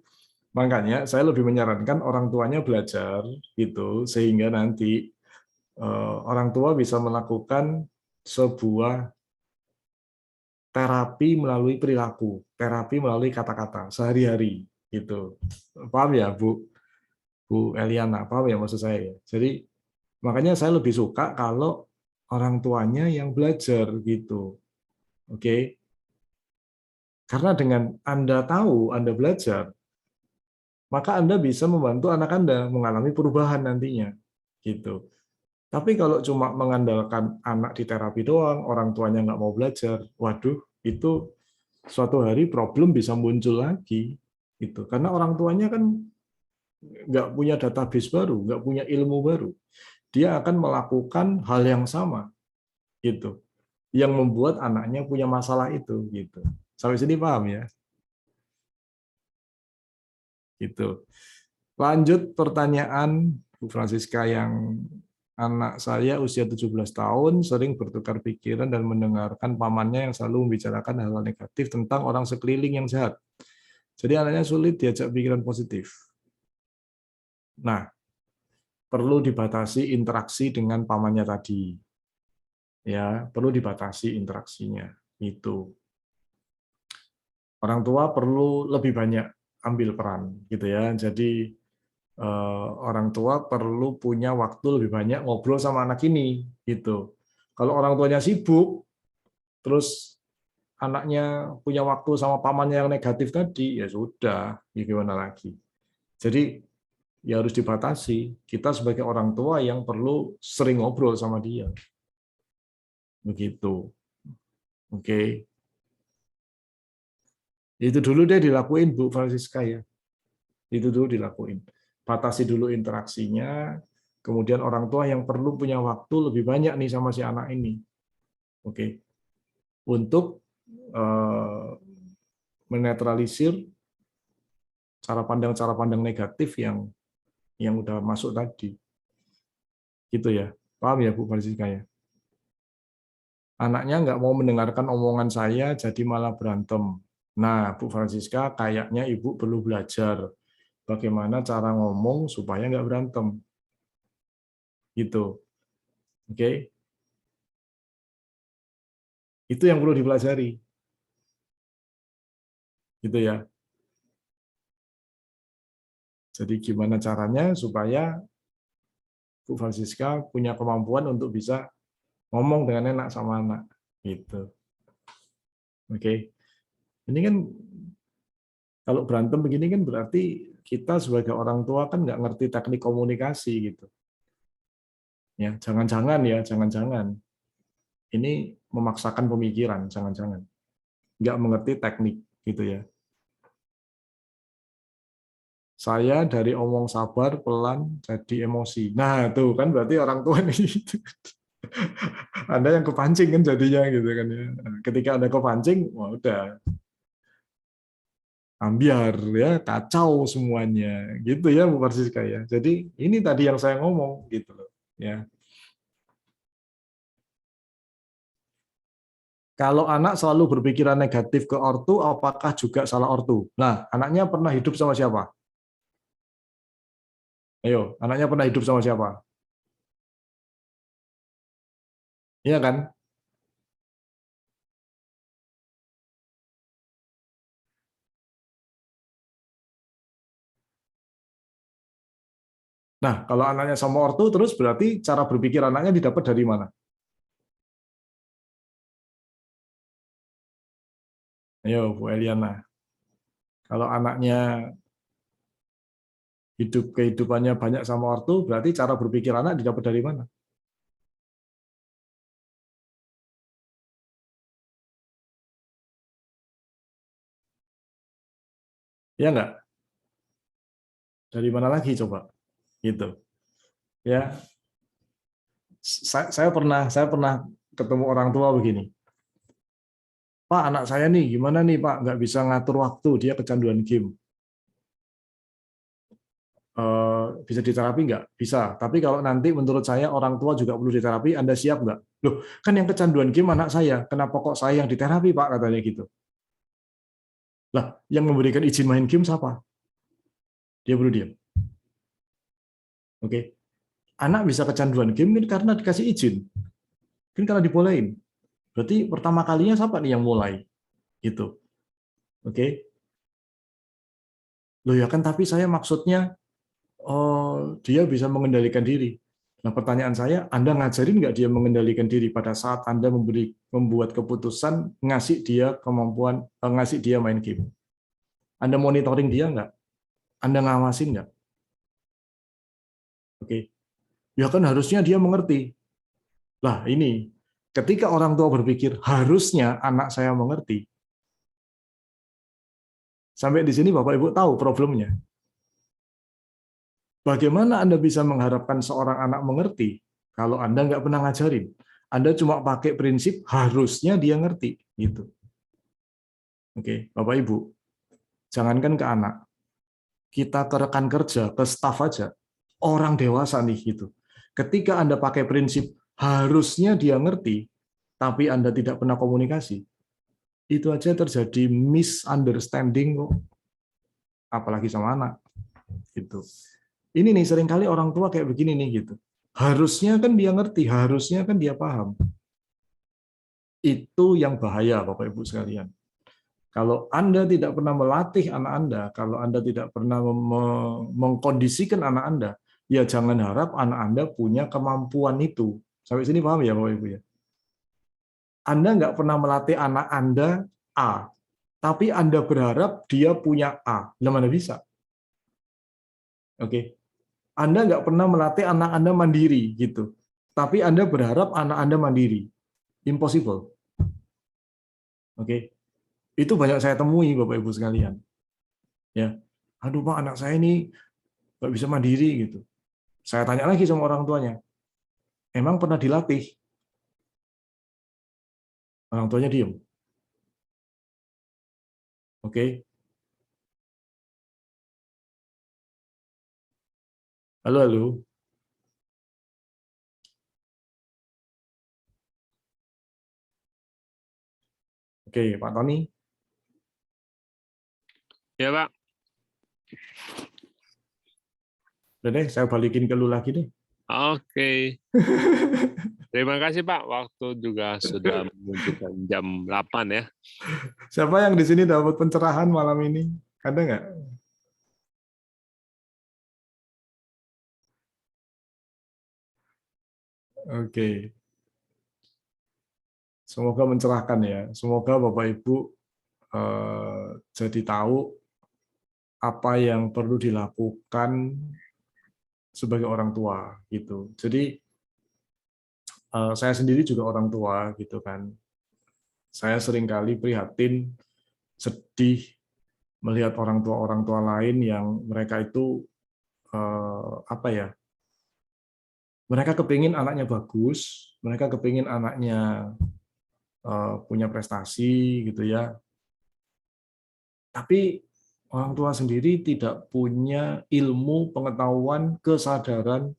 makanya saya lebih menyarankan orang tuanya belajar, gitu, sehingga nanti orang tua bisa melakukan sebuah terapi melalui perilaku, terapi melalui kata-kata sehari-hari, gitu. Paham ya, Bu Eliana? Paham ya maksud saya? Ya? Jadi makanya saya lebih suka kalau orang tuanya yang belajar gitu. Oke. Karena dengan Anda tahu, Anda belajar, maka Anda bisa membantu anak Anda mengalami perubahan nantinya. Gitu. Tapi kalau cuma mengandalkan anak di terapi doang, orang tuanya nggak mau belajar, waduh, itu suatu hari problem bisa muncul lagi. Gitu. Karena orang tuanya kan nggak punya database baru, nggak punya ilmu baru. Dia akan melakukan hal yang sama. Gitu. Yang membuat anaknya punya masalah itu gitu. Sampai sini paham ya? Gitu. Lanjut pertanyaan Bu Francisca yang anak saya usia 17 tahun sering bertukar pikiran dan mendengarkan pamannya yang selalu membicarakan hal-hal negatif tentang orang sekeliling yang jahat. Jadi anaknya sulit diajak pikiran positif. Nah, perlu dibatasi interaksi dengan pamannya tadi. Ya, perlu dibatasi interaksinya. Itu. Orang tua perlu lebih banyak ambil peran gitu ya. Jadi orang tua perlu punya waktu lebih banyak ngobrol sama anak ini gitu. Kalau orang tuanya sibuk, terus anaknya punya waktu sama pamannya yang negatif tadi, ya sudah, ya gimana lagi. Jadi ya harus dibatasi. Kita sebagai orang tua yang perlu sering ngobrol sama dia. Begitu. Oke. Itu dulu deh dilakuin Bu Francisca ya. Itu dulu dilakuin. Batasi dulu interaksinya, kemudian orang tua yang perlu punya waktu lebih banyak nih sama si anak ini. Oke. Untuk menetralisir cara pandang negatif yang udah masuk tadi. Gitu ya. Paham ya Bu Francisca ya? Anaknya nggak mau mendengarkan omongan saya, jadi malah berantem. Nah, Bu Francisca, kayaknya Ibu perlu belajar bagaimana cara ngomong supaya nggak berantem. Gitu. Oke? Itu yang perlu dipelajari. Gitu ya. Jadi gimana caranya supaya Bu Francisca punya kemampuan untuk bisa ngomong dengan enak sama anak. Gitu. Oke. Ini kan kalau berantem begini kan berarti kita sebagai orang tua kan nggak ngerti teknik komunikasi gitu. Ya, jangan-jangan ya, jangan-jangan ini memaksakan pemikiran, jangan-jangan nggak mengerti teknik gitu ya. Saya dari omong sabar pelan jadi emosi. Nah, tuh kan berarti orang tua nih. Anda yang kepancing kan jadinya gitu kan ya. Ketika Anda kepancing, wah udah ambiar ya, kacau semuanya. Gitu ya Bu Persiska ya. Jadi ini tadi yang saya ngomong gitu loh. Ya. Kalau anak selalu berpikiran negatif ke ortu, apakah juga salah ortu? Nah, anaknya pernah hidup sama siapa? Ayo, anaknya pernah hidup sama siapa? Iya kan? Nah, kalau anaknya sama ortu, terus berarti cara berpikir anaknya didapat dari mana? Ayo, Bu Eliana. Kalau anaknya hidup kehidupannya banyak sama ortu, berarti cara berpikir anak didapat dari mana? Ya nggak? Dari mana lagi coba? Gitu. Ya, saya pernah ketemu orang tua begini. Pak, anak saya nih gimana nih Pak? Nggak bisa ngatur waktu, dia kecanduan game. Bisa diterapi nggak? Bisa. Tapi kalau nanti menurut saya orang tua juga perlu diterapi, Anda siap nggak? Loh, kan yang kecanduan game anak saya. Kenapa kok saya yang diterapi Pak? Katanya gitu. Lah, yang memberikan izin main game siapa? Dia perlu diam. Oke. Anak bisa kecanduan game kan karena dikasih izin. Kan karena dibolehin. Berarti pertama kalinya siapa nih yang mulai? Gitu. Oke. Loh ya kan tapi saya maksudnya dia bisa mengendalikan diri. Nah, pertanyaan saya, Anda ngajarin nggak dia mengendalikan diri pada saat Anda membuat keputusan ngasih dia kemampuan, ngasih dia main game? Anda monitoring dia nggak? Anda ngawasin nggak? Oke, ya kan harusnya dia mengerti. Lah ini, ketika orang tua berpikir harusnya anak saya mengerti, sampai di sini Bapak Ibu tahu problemnya. Bagaimana Anda bisa mengharapkan seorang anak mengerti kalau Anda nggak pernah ngajarin? Anda cuma pakai prinsip harusnya dia ngerti, gitu. Oke, Bapak Ibu, jangankan ke anak, kita ke rekan kerja, ke staf aja, orang dewasa nih gitu. Ketika Anda pakai prinsip harusnya dia ngerti, tapi Anda tidak pernah komunikasi, itu aja terjadi misunderstanding kok, apalagi sama anak gitu. Ini nih seringkali orang tua kayak begini nih gitu. Harusnya kan dia ngerti, harusnya kan dia paham. Itu yang bahaya Bapak Ibu sekalian. Kalau Anda tidak pernah melatih anak Anda, kalau Anda tidak pernah mengkondisikan anak Anda, ya jangan harap anak Anda punya kemampuan itu. Sampai sini paham ya Bapak Ibu ya? Anda nggak pernah melatih anak Anda A, tapi Anda berharap dia punya A. Lah mana bisa? Oke. Anda nggak pernah melatih anak Anda mandiri gitu. Tapi Anda berharap anak Anda mandiri. Impossible. Oke. Itu banyak saya temui Bapak Ibu sekalian. Ya. Aduh Pak, anak saya ini nggak bisa mandiri gitu. Saya tanya lagi sama orang tuanya, emang pernah dilatih? Orang tuanya diem. Oke. Halo, halo. Oke, Pak Tony. Ya, Pak. Udah deh, saya balikin ke lu lagi deh. Oke. Terima kasih, Pak. Waktu juga sudah menunjukkan jam 8 ya. Siapa yang di sini dapat pencerahan malam ini? Ada nggak? Oke. Semoga mencerahkan ya. Semoga Bapak Ibu jadi tahu apa yang perlu dilakukan sebagai orang tua gitu. Jadi saya sendiri juga orang tua gitu kan. Saya seringkali prihatin, sedih melihat orang tua lain yang mereka itu apa ya? Mereka kepingin anaknya bagus, mereka kepingin anaknya punya prestasi gitu ya. Tapi orang tua sendiri tidak punya ilmu, pengetahuan, kesadaran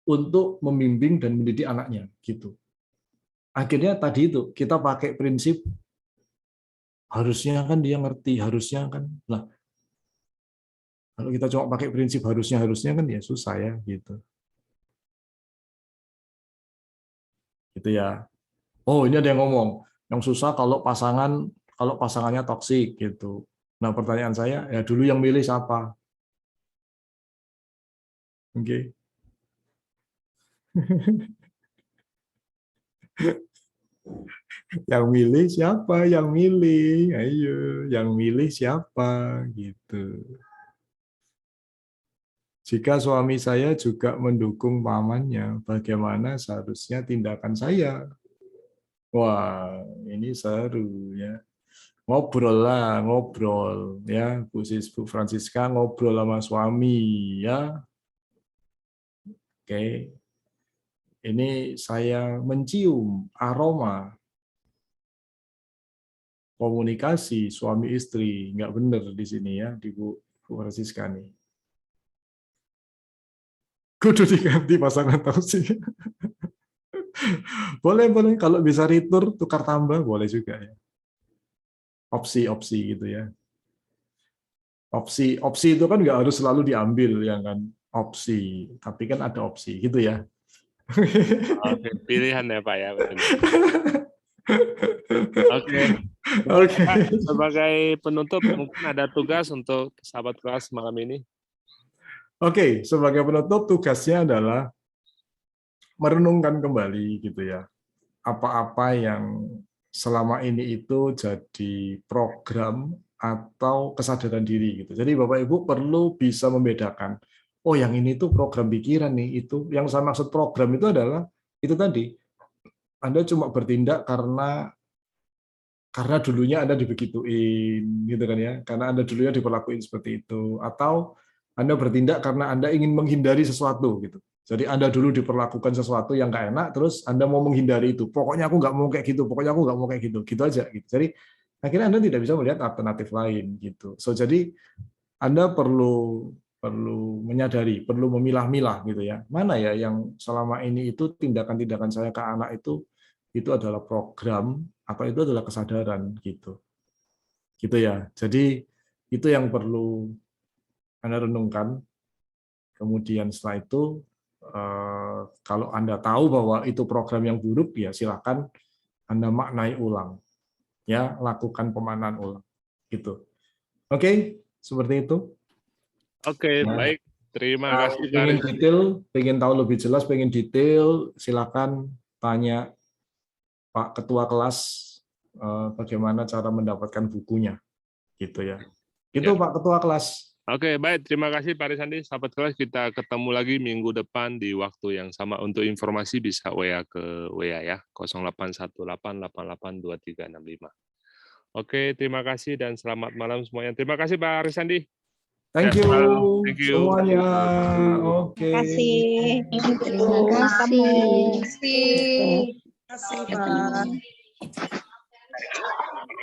untuk membimbing dan mendidik anaknya gitu. Akhirnya tadi itu kita pakai prinsip harusnya kan dia ngerti, harusnya kan. Nah, kalau kita cuma pakai prinsip harusnya kan ya susah ya gitu. Gitu ya. Oh, ini ada yang ngomong, yang susah kalau pasangannya toksik gitu. Nah, pertanyaan saya, ya dulu yang milih siapa? Oke. Yang milih siapa? Yang milih. Ayo, yang milih siapa gitu. Jika suami saya juga mendukung pamannya, bagaimana seharusnya tindakan saya? Wah, ini seru ya. Ngobrol lah, ngobrol ya, Bu Francisca ngobrol sama suami ya. Oke, ini saya mencium aroma komunikasi suami istri, nggak bener di sini ya, di Bu Francisca nih. Kudu diganti pasangan toksik. Boleh, boleh. Kalau bisa retur, tukar tambah, boleh juga ya. Opsi-opsi gitu ya. Opsi itu kan nggak harus selalu diambil ya kan. Opsi, tapi kan ada opsi gitu ya. Oke, pilihan ya, Pak ya. Oke. Oke. Pak, sebagai penutup, mungkin ada tugas untuk sahabat kelas malam ini. Oke, sebagai penutup tugasnya adalah merenungkan kembali gitu ya. Apa-apa yang selama ini itu jadi program atau kesadaran diri gitu. Jadi Bapak Ibu perlu bisa membedakan. Oh, yang ini tuh program pikiran nih, itu yang saya maksud program itu adalah itu tadi. Anda cuma bertindak karena dulunya Anda dibegituin gitu kan ya. Karena Anda dulunya diperlakuin seperti itu, atau Anda bertindak karena Anda ingin menghindari sesuatu gitu. Jadi Anda dulu diperlakukan sesuatu yang nggak enak, terus Anda mau menghindari itu. Pokoknya aku nggak mau kayak gitu, pokoknya aku nggak mau kayak gitu, gitu aja. Gitu. Jadi akhirnya Anda tidak bisa melihat alternatif lain gitu. So jadi Anda perlu menyadari, perlu memilah-milah gitu ya. Mana ya yang selama ini itu tindakan-tindakan saya ke anak itu adalah program, apa itu adalah kesadaran gitu. Gitu ya. Jadi itu yang perlu Anda renungkan. Kemudian setelah itu kalau Anda tahu bahwa itu program yang buruk, ya silakan Anda maknai ulang. Ya, lakukan pemaknaan ulang. Gitu. Oke, seperti itu. Oke, Nah, baik. Terima kasih, Pak pengen Rizal. detail, pengen tahu lebih jelas, pengen detail, silakan tanya Pak Ketua kelas bagaimana cara mendapatkan bukunya, gitu ya. Ya. Itu Pak Ketua kelas. Oke, baik. Terima kasih Pak Rizandi. Sahabat kelas, kita ketemu lagi minggu depan di waktu yang sama. Untuk informasi bisa WA ke WA ya, 0818882365. Oke, terima kasih dan selamat malam semuanya. Terima kasih Pak Rizandi. Thank you Thank you. semuanya. Oke. Terima kasih. Terima kasih. Terima kasih. Terima kasih, Pak.